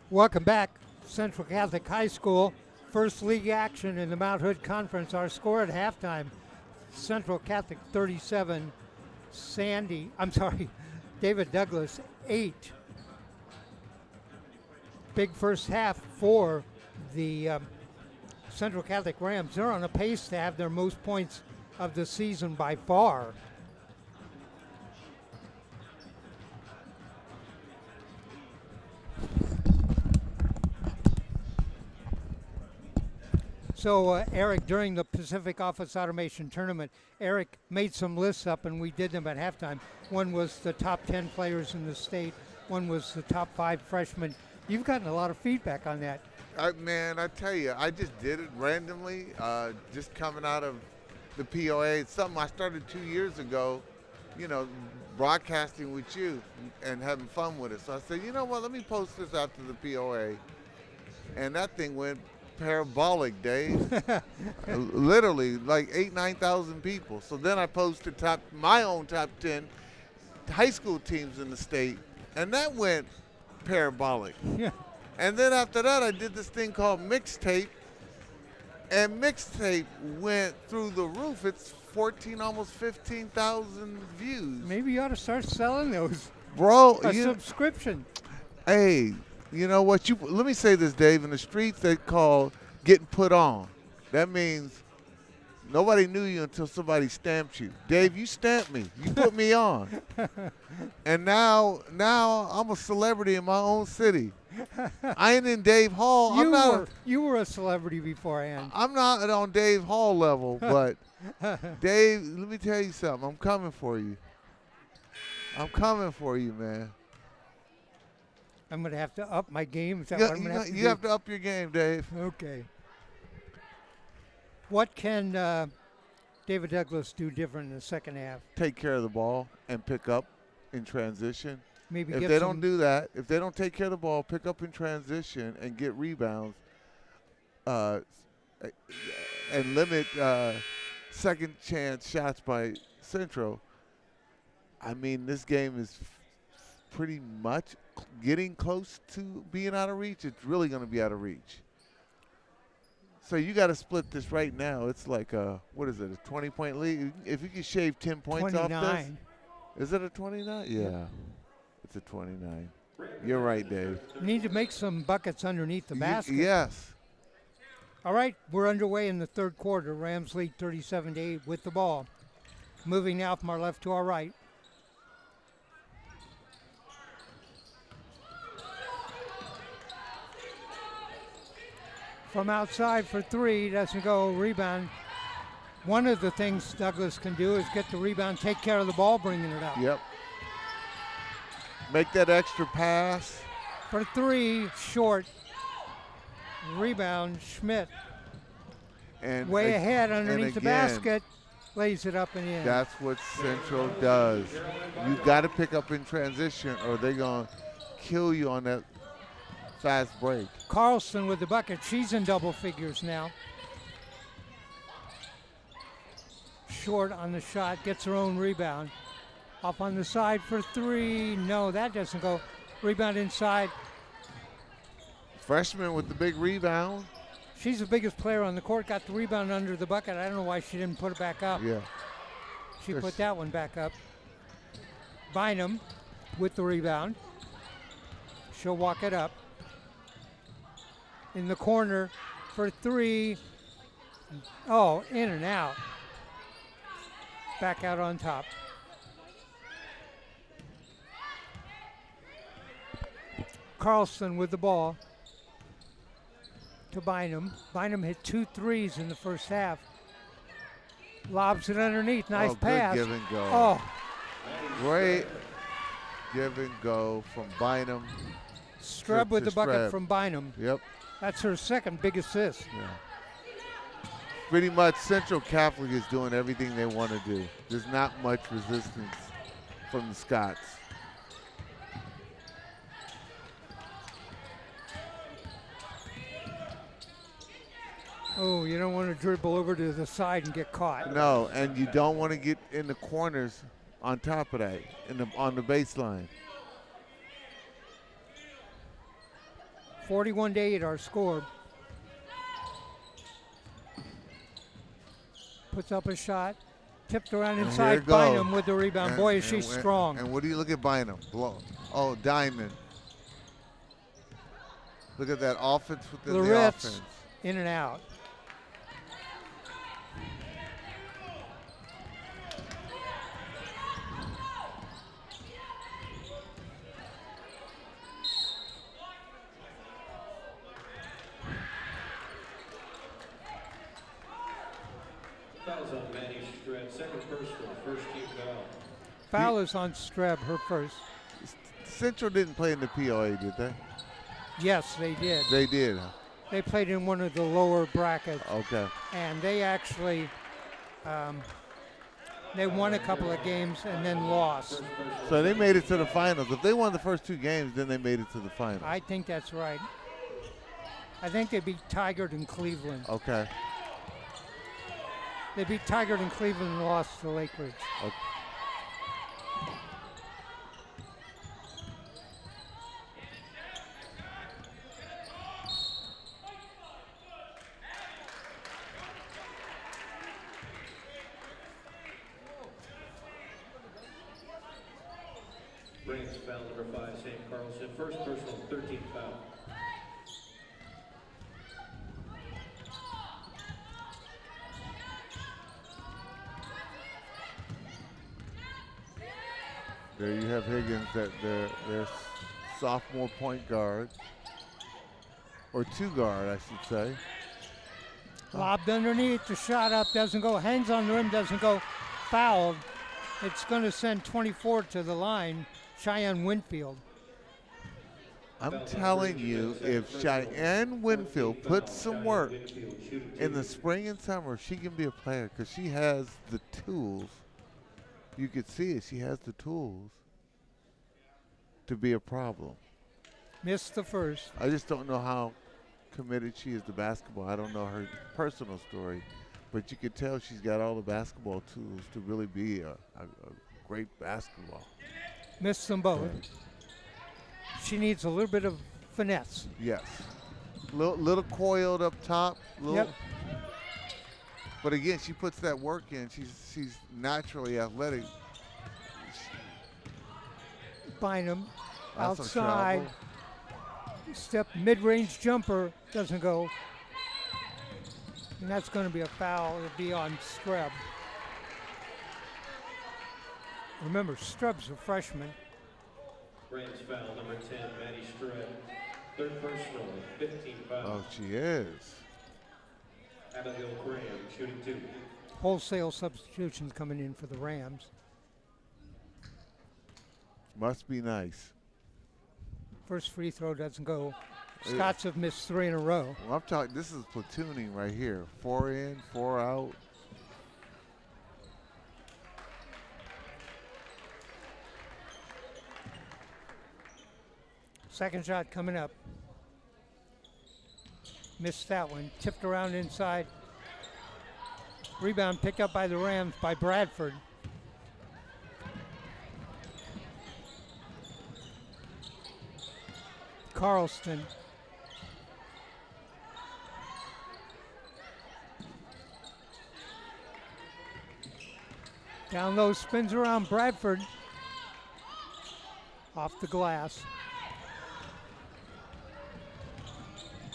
Welcome back, Central Catholic High School. First league action in the Mount Hood Conference. Our score at halftime, Central Catholic 37, David Douglas 8. Big first half for the Central Catholic Rams. They're on a pace to have their most points of the season by far. So, Eric, during the Pacific Office Automation Tournament, Eric made some lists up, and we did them at halftime. One was the top 10 players in the state. One was the top 5 freshmen. You've gotten a lot of feedback on that. Man, I tell you, I just did it randomly, just coming out of the POA. It's something I started 2 years ago, broadcasting with you and having fun with it. So I said, you know what, let me post this out to the POA. And that thing went parabolic, Dave. Literally like 9,000 people. So then I posted my own top 10 high school teams in the state, and that went parabolic. Yeah. And then after that, I did this thing called mixtape, and mixtape went through the roof. It's 14, almost 15,000 views. Maybe you ought to start selling those. Bro, a subscription. Hey, you know what? Let me say this, Dave. In the streets, they call getting put on. That means nobody knew you until somebody stamped you. Dave, you stamped me. You put me on. And now I'm a celebrity in my own city. I ain't in Dave Hall. You were a celebrity beforehand. I'm not on Dave Hall level, but Dave, let me tell you something. I'm coming for you. I'm coming for you, man. I'm going to have to up my game. Is that what I'm going to have to do? You have to up your game, Dave. Okay. What can David Douglas do different in the second half? Take care of the ball and pick up in transition. Maybe if they don't do that, if they don't take care of the ball, pick up in transition and get rebounds, and limit second chance shots by Central, I mean, this game is pretty much getting close to being out of reach. It's really going to be out of reach. So you got to split this right now. It's like a 20-point lead. If you can shave 10 points 29. off this. Is it a 29? Yeah. It's a 29. You're right, Dave. Need to make some buckets underneath the basket. Yes. All right, we're underway in the third quarter. Rams lead 37-8 with the ball. Moving now from our left to our right. From outside for three, doesn't go, rebound. One of the things Douglas can do is get the rebound, take care of the ball, bringing it up. Yep. Make that extra pass. For three, short. Rebound, Schmidt. And way ahead underneath the basket, lays it up and in. That's what Central does. You got to pick up in transition or they're going to kill you on that fast break. Carlson with the bucket. She's in double figures now. Short on the shot, gets her own rebound. Up on the side for three. No, that doesn't go. Rebound inside. Freshman with the big rebound. She's the biggest player on the court. Got the rebound under the bucket. I don't know why she didn't put it back up. Yeah. She put that one back up. Bynum with the rebound. She'll walk it up. In the corner for three. Oh, in and out. Back out on top. Carlson with the ball to Bynum. Bynum hit 2 threes in the first half. Lobs it underneath. Nice pass. Good give and go. Oh. Great give and go from Bynum. Strub with the bucket from Bynum. Yep. That's her second big assist. Yeah. Pretty much Central Catholic is doing everything they want to do. There's not much resistance from the Scots. Oh, you don't want to dribble over to the side and get caught. No, and you don't want to get in the corners on top of that, on the baseline. 41-8 our score. Puts up a shot. Tipped around And inside. here it goes. Bynum with the rebound. Boy, is she And strong. And what do you look at Bynum? Oh, Diamond. Look at that offense within the Loretz offense. in and out. Fouls on Maddie Streb, second personal, first team foul. Foul is on Streb, her first. Central didn't play in the POA, did they? Yes, they did. They did. Huh? They played in one of the lower brackets, Okay. and they actually they won a couple of games and then lost. So they made it to the finals. If they won the first 2 games, then they made it to the finals. I think that's right. I think they beat Tigard in Cleveland. Okay. They beat Tigard in Cleveland and lost to Lake Ridge. Okay. Rams foul number 5, St. Carlson, first personal, 13th foul. There you have Higgins, their sophomore point guard, or 2 guard, I should say. Lobbed underneath, the shot up, doesn't go, hangs on the rim, doesn't go, fouled. It's going to send 24 to the line, Cheyenne Winfield. I'm telling you, if Cheyenne Winfield puts some work in the spring and summer, she can be a player because she has the tools. You could see it. She has the tools to be a problem. Missed the first. I just don't know how committed she is to basketball. I don't know her personal story, but you could tell she's got all the basketball tools to really be a great basketball. Missed them both. She needs a little bit of finesse. Yes. Little coiled up top. Yep. But again, she puts that work in. She's naturally athletic. Bynum That's some outside. trouble. Step mid-range jumper doesn't go. And that's going to be a foul. It'll be on Streb. Remember, Streb's a freshman. Rams foul number 10, Maddie Streb, third personal, 15th foul. Oh, she is. Abigail Graham shooting 2. Wholesale substitutions coming in for the Rams. Must be nice. First free throw doesn't go. Scots have missed 3 in a row. Well, I'm talking, this is platooning right here. 4 in, 4 out. Second shot coming up. Missed that one. Tipped around inside. Rebound picked up by the Rams by Bradford. Carlston. Down low, spins around Bradford. Off the glass.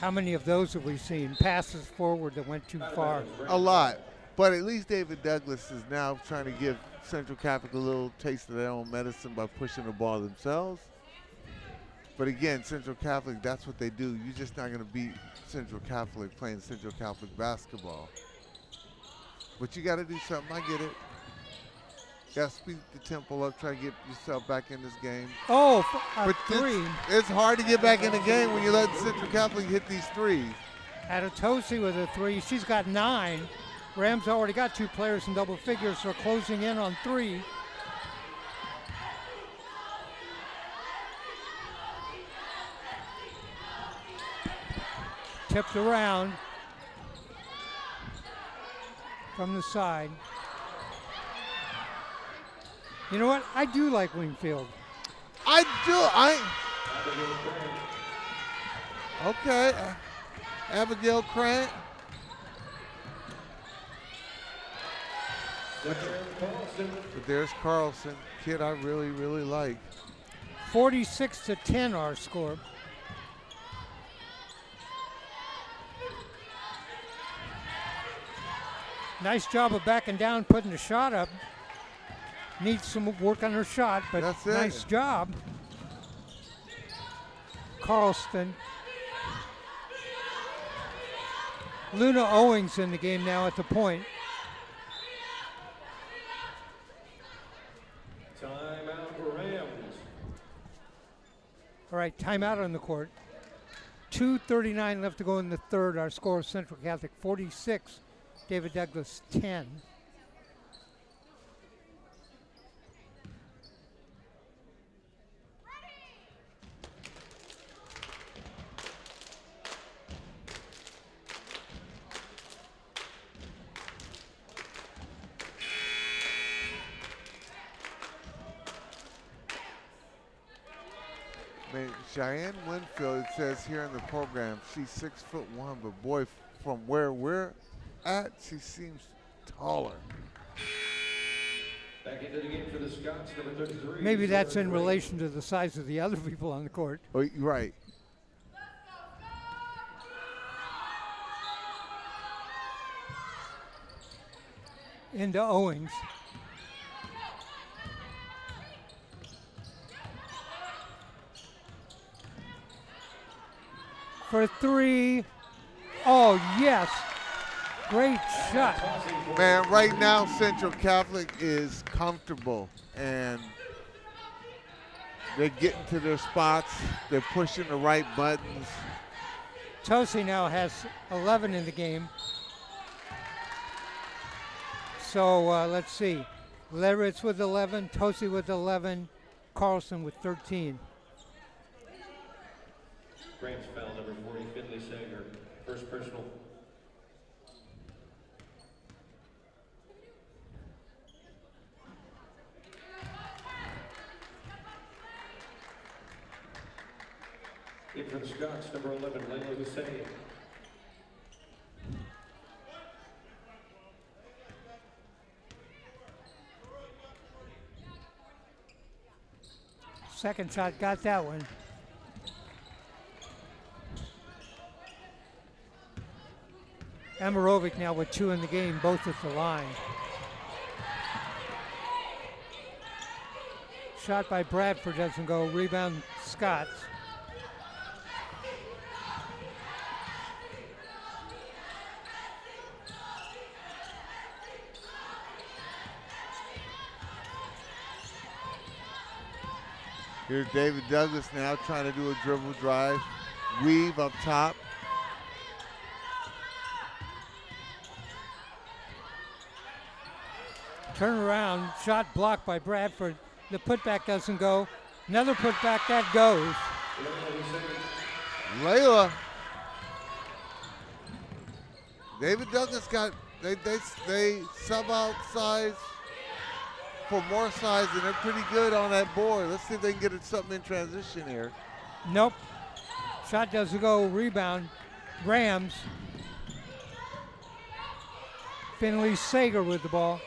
How many of those have we seen? Passes forward that went too far. A lot. But at least David Douglas is now trying to give Central Catholic a little taste of their own medicine by pushing the ball themselves. But again, Central Catholic, that's what they do. You're just not going to beat Central Catholic playing Central Catholic basketball. But you got to do something. I get it. Got to speed the tempo up, try to get yourself back in this game. Oh, But three. it's hard to get back in the game when you let Central Catholic hit these threes. Adetosi with a 3. She's got 9. Rams already got 2 players in double figures, so closing in on 3. Tipped around from the side. You know what? I do like Wingfield. I do. Okay. Abigail Crant. But there's Carlson, kid I really, really like. 46-10 our score. Nice job of backing down, putting the shot up. Needs some work on her shot, but That's it. nice job. Carlston. Luna Owings in the game now at the point. Timeout Rams. All right, timeout on the court. 2:39 left to go in the third. Our score is Central Catholic 46, David Douglas 10. Man, Cheyenne Winfield, it says here in the program, she's 6'1", but boy, from where we're at, she seems taller. Back into the game for the Scots, number 33. Maybe that's in relation to the size of the other people on the court. Oh, you're right. Into Owings. For three. Oh, yes. Great shot. Man, right now Central Catholic is comfortable and they're getting to their spots. They're pushing the right buttons. Tosi now has 11 in the game. So let's see. Leritz with 11, Tosi with 11, Carlson with 13. Rams foul number 40, Finley Sager. First personal. In for the Scots, number 11, Layla Hussein. Second shot, got that one. Amarovic now with 2 in the game, both at the line. Shot by Bradford doesn't go. Rebound Scots. Here's David Douglas now trying to do a dribble drive. Weave up top. Turn around, shot blocked by Bradford. The putback doesn't go. Another putback, that goes. Layla. David Douglas got, they sub out size for more size, and they're pretty good on that board. Let's see if they can get it something in transition here. Nope. Shot doesn't go. Rebound. Rams. Finley Sager with the ball.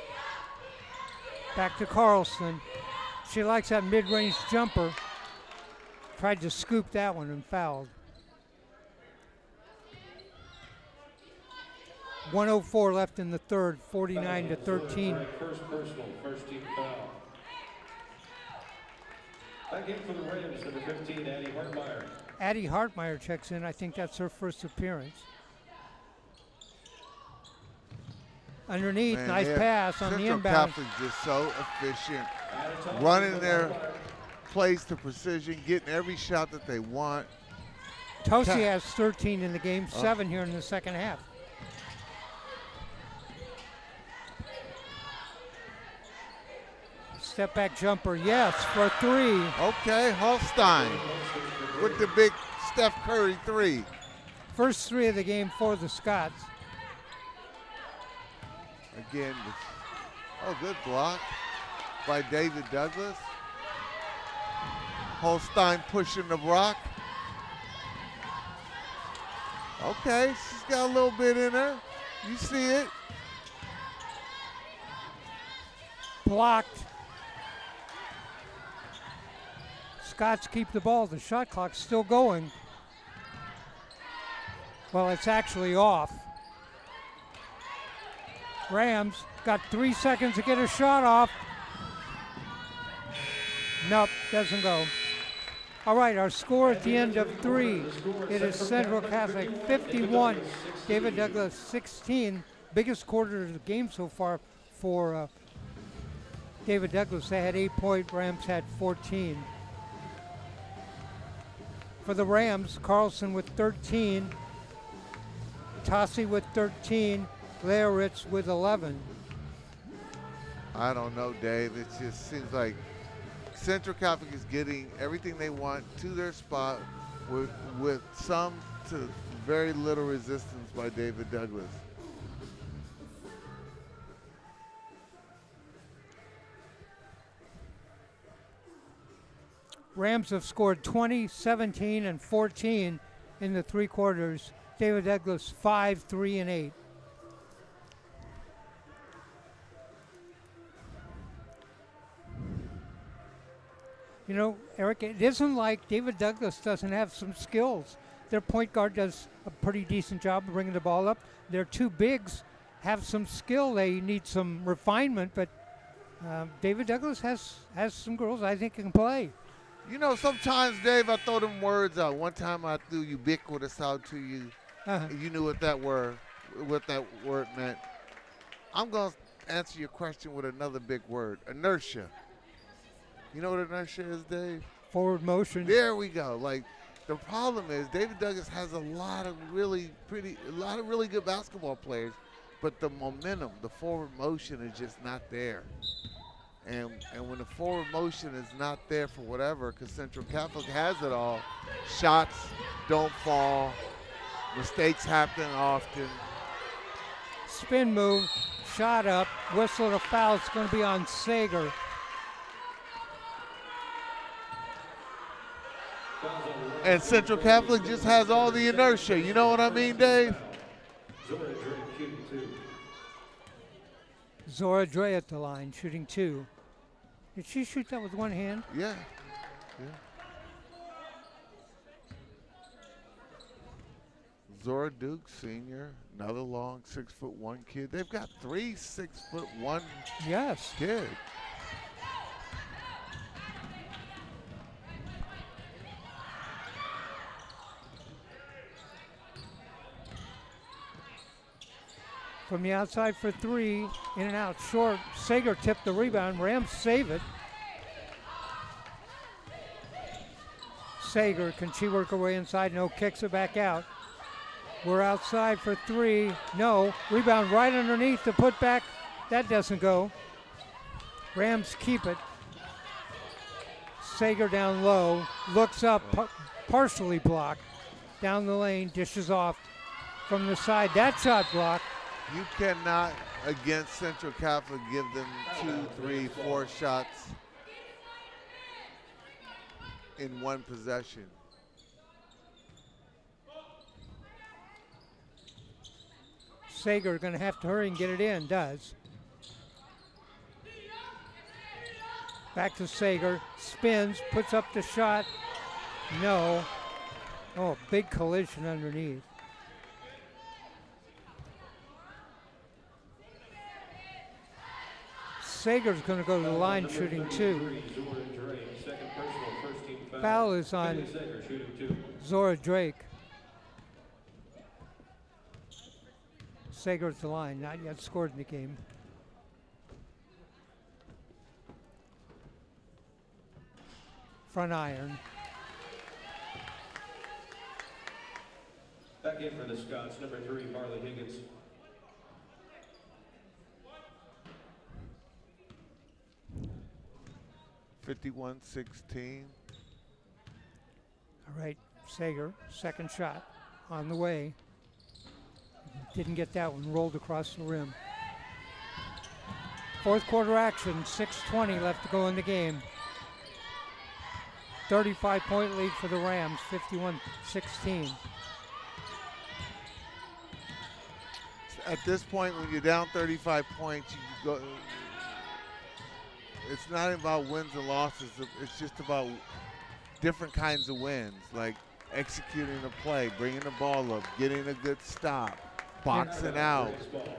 Back to Carlson. She likes that mid-range jumper. Tried to scoop that one and fouled. 1:04 left in the third, 49-13. First personal, first team foul. Back in for the Rams, number 15, Addie Hartmeyer. Addie Hartmeyer checks in. I think that's her first appearance. Underneath, Man, nice pass on the inbound. Central Catholic just so efficient, running their plays to precision, getting every shot that they want. Tosi has 13 in the game, 7 here in the second half. Step back jumper, yes, for 3. Okay, Holstein with the big Steph Curry 3. First 3 of the game for the Scots. Again, good block by David Douglas. Holstein pushing the rock. Okay, she's got a little bit in her. You see it. Blocked. Scots keep the ball. The shot clock's still going. Well, it's actually off. Rams got 3 seconds to get a shot off. Nope, doesn't go. All right, our score at the end of 3. It is Central Catholic 51, David Douglas 16. Biggest quarter of the game so far for David Douglas. They had 8 points, Rams had 14. For the Rams, Carlson with 13, Tossi with 13, Leoritz with 11. I don't know, Dave. It just seems like Central Catholic is getting everything they want to their spot with some to very little resistance by David Douglas. Rams have scored 20, 17, and 14 in the 3 quarters. David Douglas 5, 3, and 8. You know, Eric, it isn't like David Douglas doesn't have some skills. Their point guard does a pretty decent job of bringing the ball up. Their 2 bigs have some skill. They need some refinement, but David Douglas has some girls I think can play. You know, sometimes, Dave, I throw them words out. One time I threw ubiquitous out to you. You knew what that word meant. I'm going to answer your question with another big word, inertia. You know what inertia is, Dave? Forward motion. There we go. Like, the problem is David Douglas has a lot of really good basketball players, but the momentum, the forward motion is just not there. And when the forward motion is not there for whatever, because Central Catholic has it all, shots don't fall, mistakes happen often. Spin move, shot up, whistle to foul. It's going to be on Sager. And Central Catholic just has all the inertia. You know what I mean, Dave? Zora Dre at the line, shooting 2. Did she shoot that with one hand? Yeah. Zora Duke, senior, another long 6'1" kid. They've got 3 6'1" Yes. kids. From the outside for 3, in and out short. Sager tipped the rebound. Rams save it. Sager, can she work her way inside? No, kicks it back out. We're outside for 3. No, rebound right underneath the putback. That doesn't go. Rams keep it. Sager down low, looks up, partially blocked. Down the lane, dishes off from the side. That shot blocked. You cannot, against Central Catholic, give them 2, 3, 4 shots in one possession. Sager going to have to hurry and get it in, does. Back to Sager, spins, puts up the shot. No. Oh, big collision underneath. Sager's going to go to the line shooting 2. Foul is on Zora Drake. Sager at the line, not yet scored in the game. Front iron. Back in for the Scots, number 3, Marley Higgins. (51-16). All right, Sager, second shot on the way. Didn't get that one, rolled across the rim. Fourth quarter action, 6:20 left to go in the game. 35-point lead for the Rams, 51-16. At this point, when you're down 35 points, you go. It's not about wins and losses. It's just about different kinds of wins, like executing a play, bringing the ball up, getting a good stop, boxing out.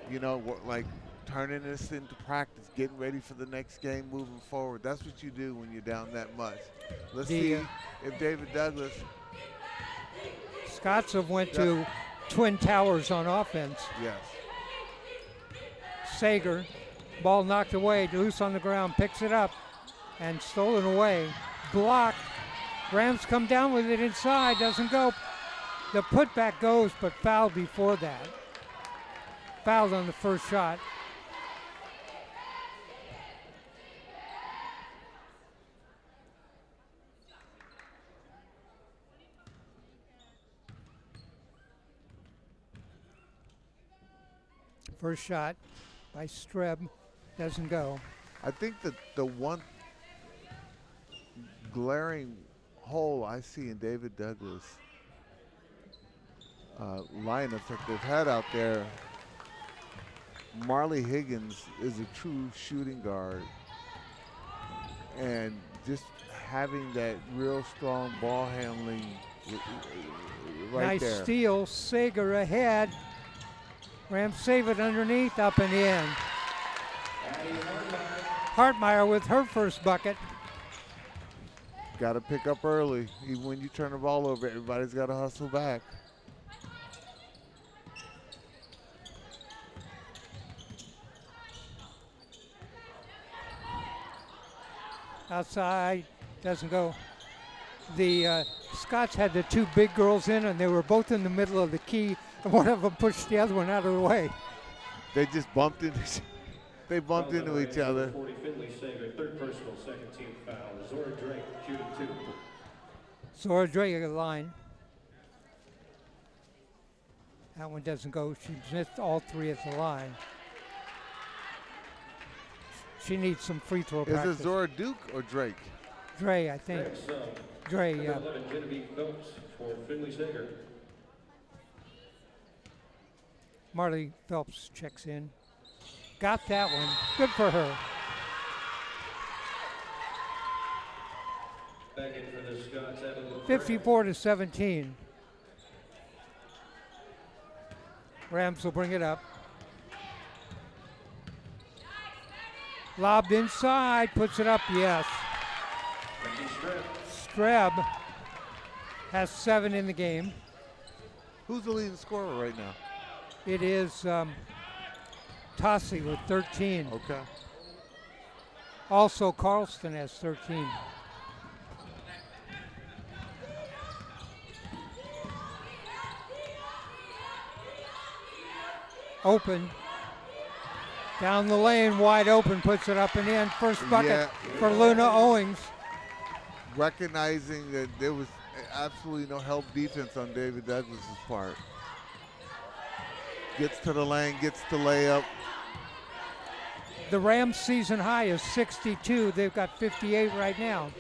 You know, like turning this into practice, getting ready for the next game, moving forward. That's what you do when you're down that much. Let's see if David Douglas. Scots have went to Twin Towers on offense. Yes. Sager, ball knocked away, loose on the ground, picks it up and stolen away. Blocked. Rams come down with it inside, doesn't go. The putback goes, but fouled before that. Fouled on the first shot. First shot by Streb doesn't go. I think that the one glaring hole I see in David Douglas lineups that they've had out there, Marley Higgins is a true shooting guard, and just having that real strong ball handling right there. Nice steal, Sager ahead. Rams save it underneath, up and in. Hartmeyer with her first bucket. Got to pick up early. Even when you turn the ball over, everybody's got to hustle back. Outside, doesn't go. The Scots had the two big girls in, and they were both in the middle of the key, and one of them pushed the other one out of the way. They just bumped into they bumped into each other. 40 Finley Sager, third personal, second team foul. Zora Drake shooting 2. Zora Drake at the line. That one doesn't go. She missed all three at the line. She needs some free throw practice. Is it Zora Duke or Drake? Dre, I think. Dre, yeah. 11, Genevieve Phelps for Finley Sager. Marley Phelps checks in. Got that one. Good for her. Back in for the Scots. 54-17. Rams will bring it up. Lobbed inside, puts it up, yes. Streb has 7 in the game. Who's the leading scorer right now? It is Tossi with 13. Okay. Also, Carlston has 13. Open. Down the lane, wide open, puts it up and in. First bucket for Luna Owings. Recognizing that there was absolutely no help defense on David Douglas's part. Gets to the lane, gets the layup. The Rams' season high is 62. They've got 58 right now.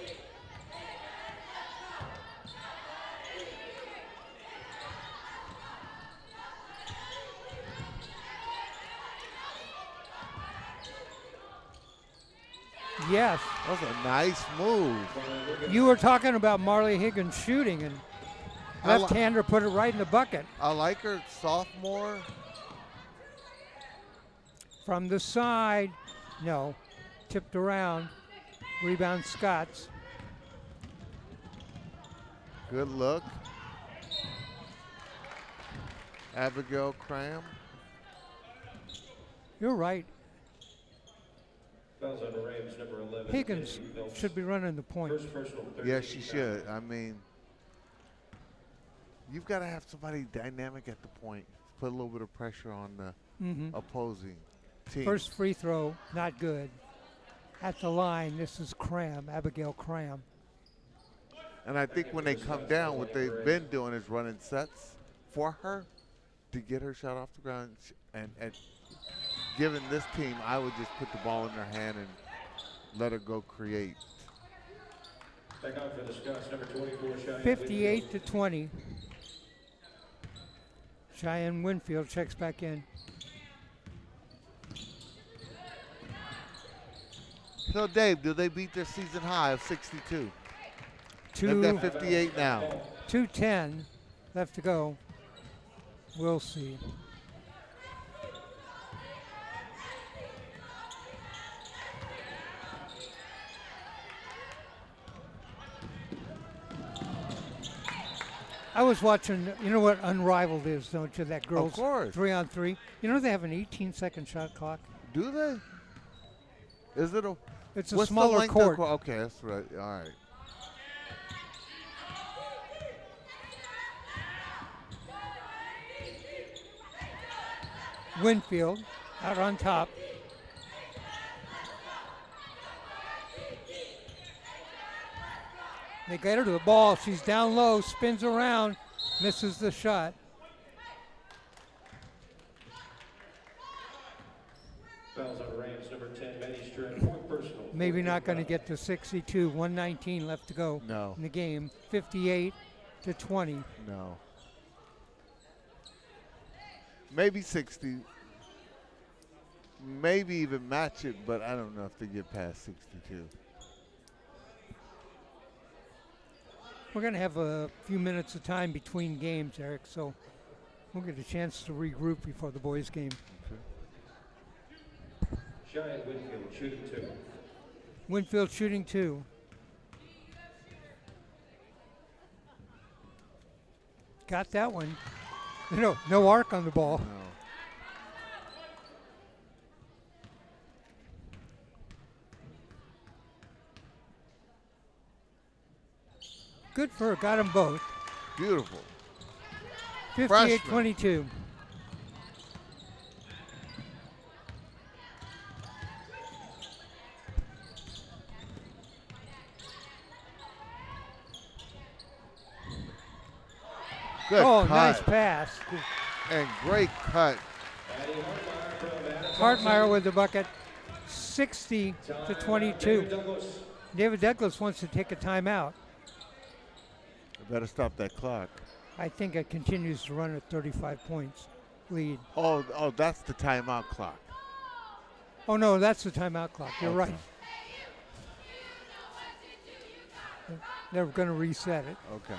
Yes. That was a nice move. You were talking about Marley Higgins shooting, and left-hander put it right in the bucket. I like her sophomore. From the side, no. Tipped around. Rebound Scots. Good look. Abigail Cram. You're right. Fouls on the Rams, number 11. Higgins should be running the point. First personal, 13 Yes, she should. I mean, you've got to have somebody dynamic at the point. Put a little bit of pressure on the opposing team. First free throw, not good. At the line, this is Cram, Abigail Cram. And I think when they come down, what they've been doing is running sets for her to get her shot off the ground. And given this team, I would just put the ball in her hand and let her go create. Back out for the Scots, number 24, 58-20. Cheyenne Winfield checks back in. So, Dave, do they beat their season high of 62? Two, They've got 58 now. 2:10 left to go. We'll see. I was watching, you know what Unrivaled is, don't you? That girls course. 3-on-3. You know they have an 18-second shot clock. Do they? Is it a? It's a What's smaller the length of court. Okay, that's right. All right. Winfield out on top. They get her to the ball. She's down low, spins around, misses the shot. Fouls on Rams, number 10, Maddie Strand, point personal. Maybe not going to get to 62. 119 left to go No. in the game. 58-20. No. Maybe 60. Maybe even match it, but I don't know if they get past 62. We're going to have a few minutes of time between games, Eric, so we'll get a chance to regroup before the boys' game. Giant Winfield shooting 2. Winfield shooting 2. Got that one. No arc on the ball. No. Good for her. Got them both. Beautiful. 58-22. Good Oh, cut. nice pass. And great cut. Hartmeyer with the bucket. 60-22. David Douglas wants to take a timeout. I better stop that clock. I think it continues to run at 35 points lead. Oh, that's the timeout clock. Oh, no, that's the timeout clock. You're Okay. right. They're going to reset it. Okay.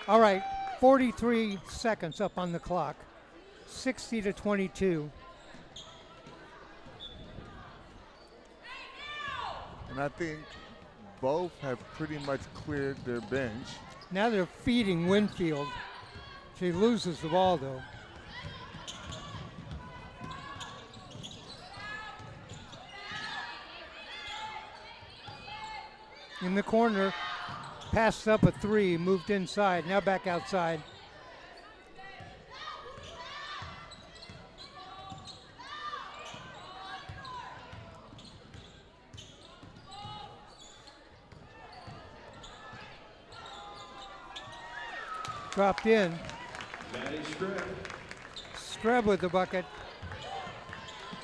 All right, 43 seconds up on the clock. 60-22. And I think both have pretty much cleared their bench. Now they're feeding Winfield. She loses the ball, though. In the corner, passed up a 3, moved inside, now back outside. Dropped in. Maddie Strand. Streb with the bucket.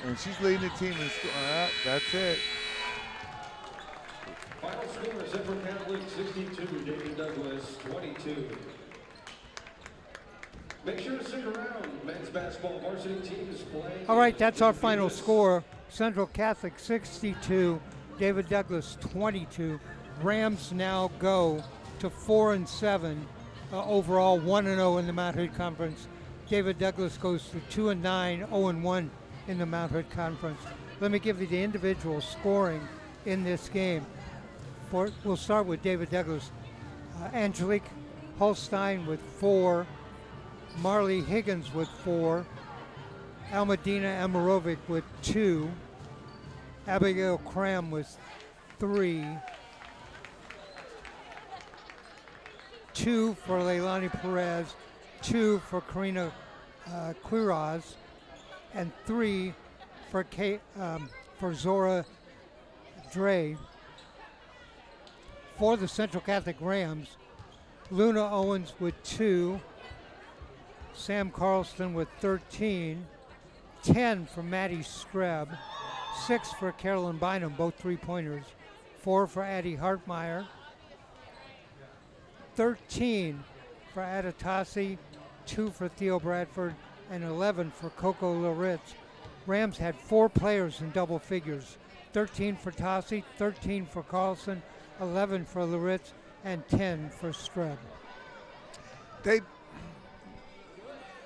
And she's leading the team in scoring. That's it. Final score, Central Catholic 62, David Douglas 22. Make sure to stick around. Men's basketball varsity team is playing. All right, that's our final score. Central Catholic 62, David Douglas 22. Rams now go to 4-7 overall, 1-0 in the Mount Hood Conference. David Douglas goes to 2-9, 0-1 in the Mount Hood Conference. Let me give you the individual scoring in this game. We'll start with David Douglas. Angelique Holstein with 4. Marley Higgins with 4. Almadina Amarovic with 2. Abigail Cram with 3. 2 for Leilani Perez. 2 for Karina Quiroz. And 3 for Zora Dre. for the Central Catholic Rams, Luna Owens with 2, Sam Carlston with 13, 10 for Maddie Streb, 6 for Carolyn Bynum, both three-pointers, 4 for Addie Hartmeyer, 13 for Adatasi, 2 for Theo Bradford, and 11 for Coco Loritz. Rams had 4 players in double figures, 13 for Tassi, 13 for Carlson, 11 for Loritz, and 10 for Streb.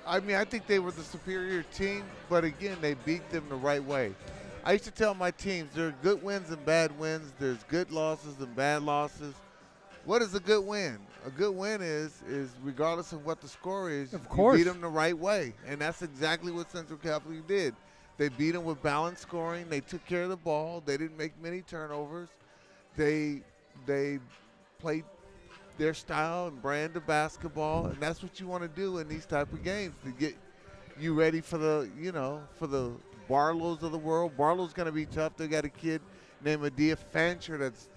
I think they were the superior team, but again, they beat them the right way. I used to tell my teams there are good wins and bad wins. There's good losses and bad losses. What is a good win? A good win is regardless of what the score is, of course, you beat them the right way, and that's exactly what Central Catholic did. They beat them with balanced scoring. They took care of the ball. They didn't make many turnovers. They played their style and brand of basketball, and that's what you want to do in these type of games to get you ready for the Barlows of the world. Barlow's going to be tough. They got a kid named Adia Fancher that's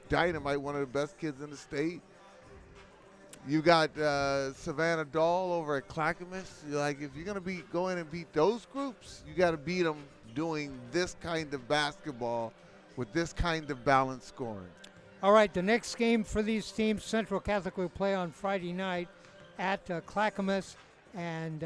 dynamite, one of the best kids in the state. You got Savannah Dahl over at Clackamas. Like, if you're going to go in and beat those groups, you got to beat them doing this kind of basketball with this kind of balanced scoring. All right, the next game for these teams, Central Catholic will play on Friday night at Clackamas, and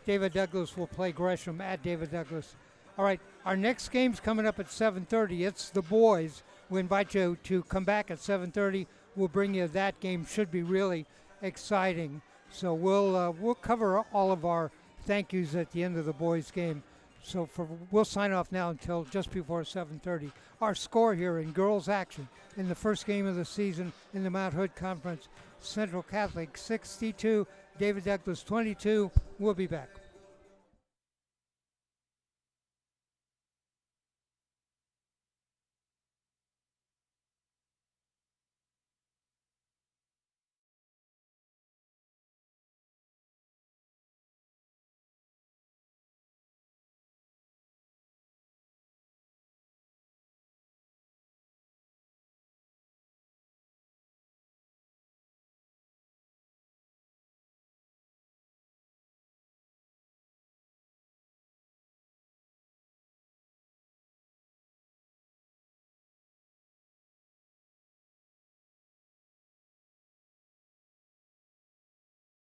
David Douglas will play Gresham at David Douglas. All right, our next game's coming up at 7:30. It's the boys. We invite you to come back at 7:30. We'll bring you that game. Should be really exciting. So we'll cover all of our thank yous at the end of the boys' game. So we'll sign off now until just before 7:30. Our score here in girls action in the first game of the season in the Mount Hood Conference: Central Catholic 62, David Douglas 22. We'll be back.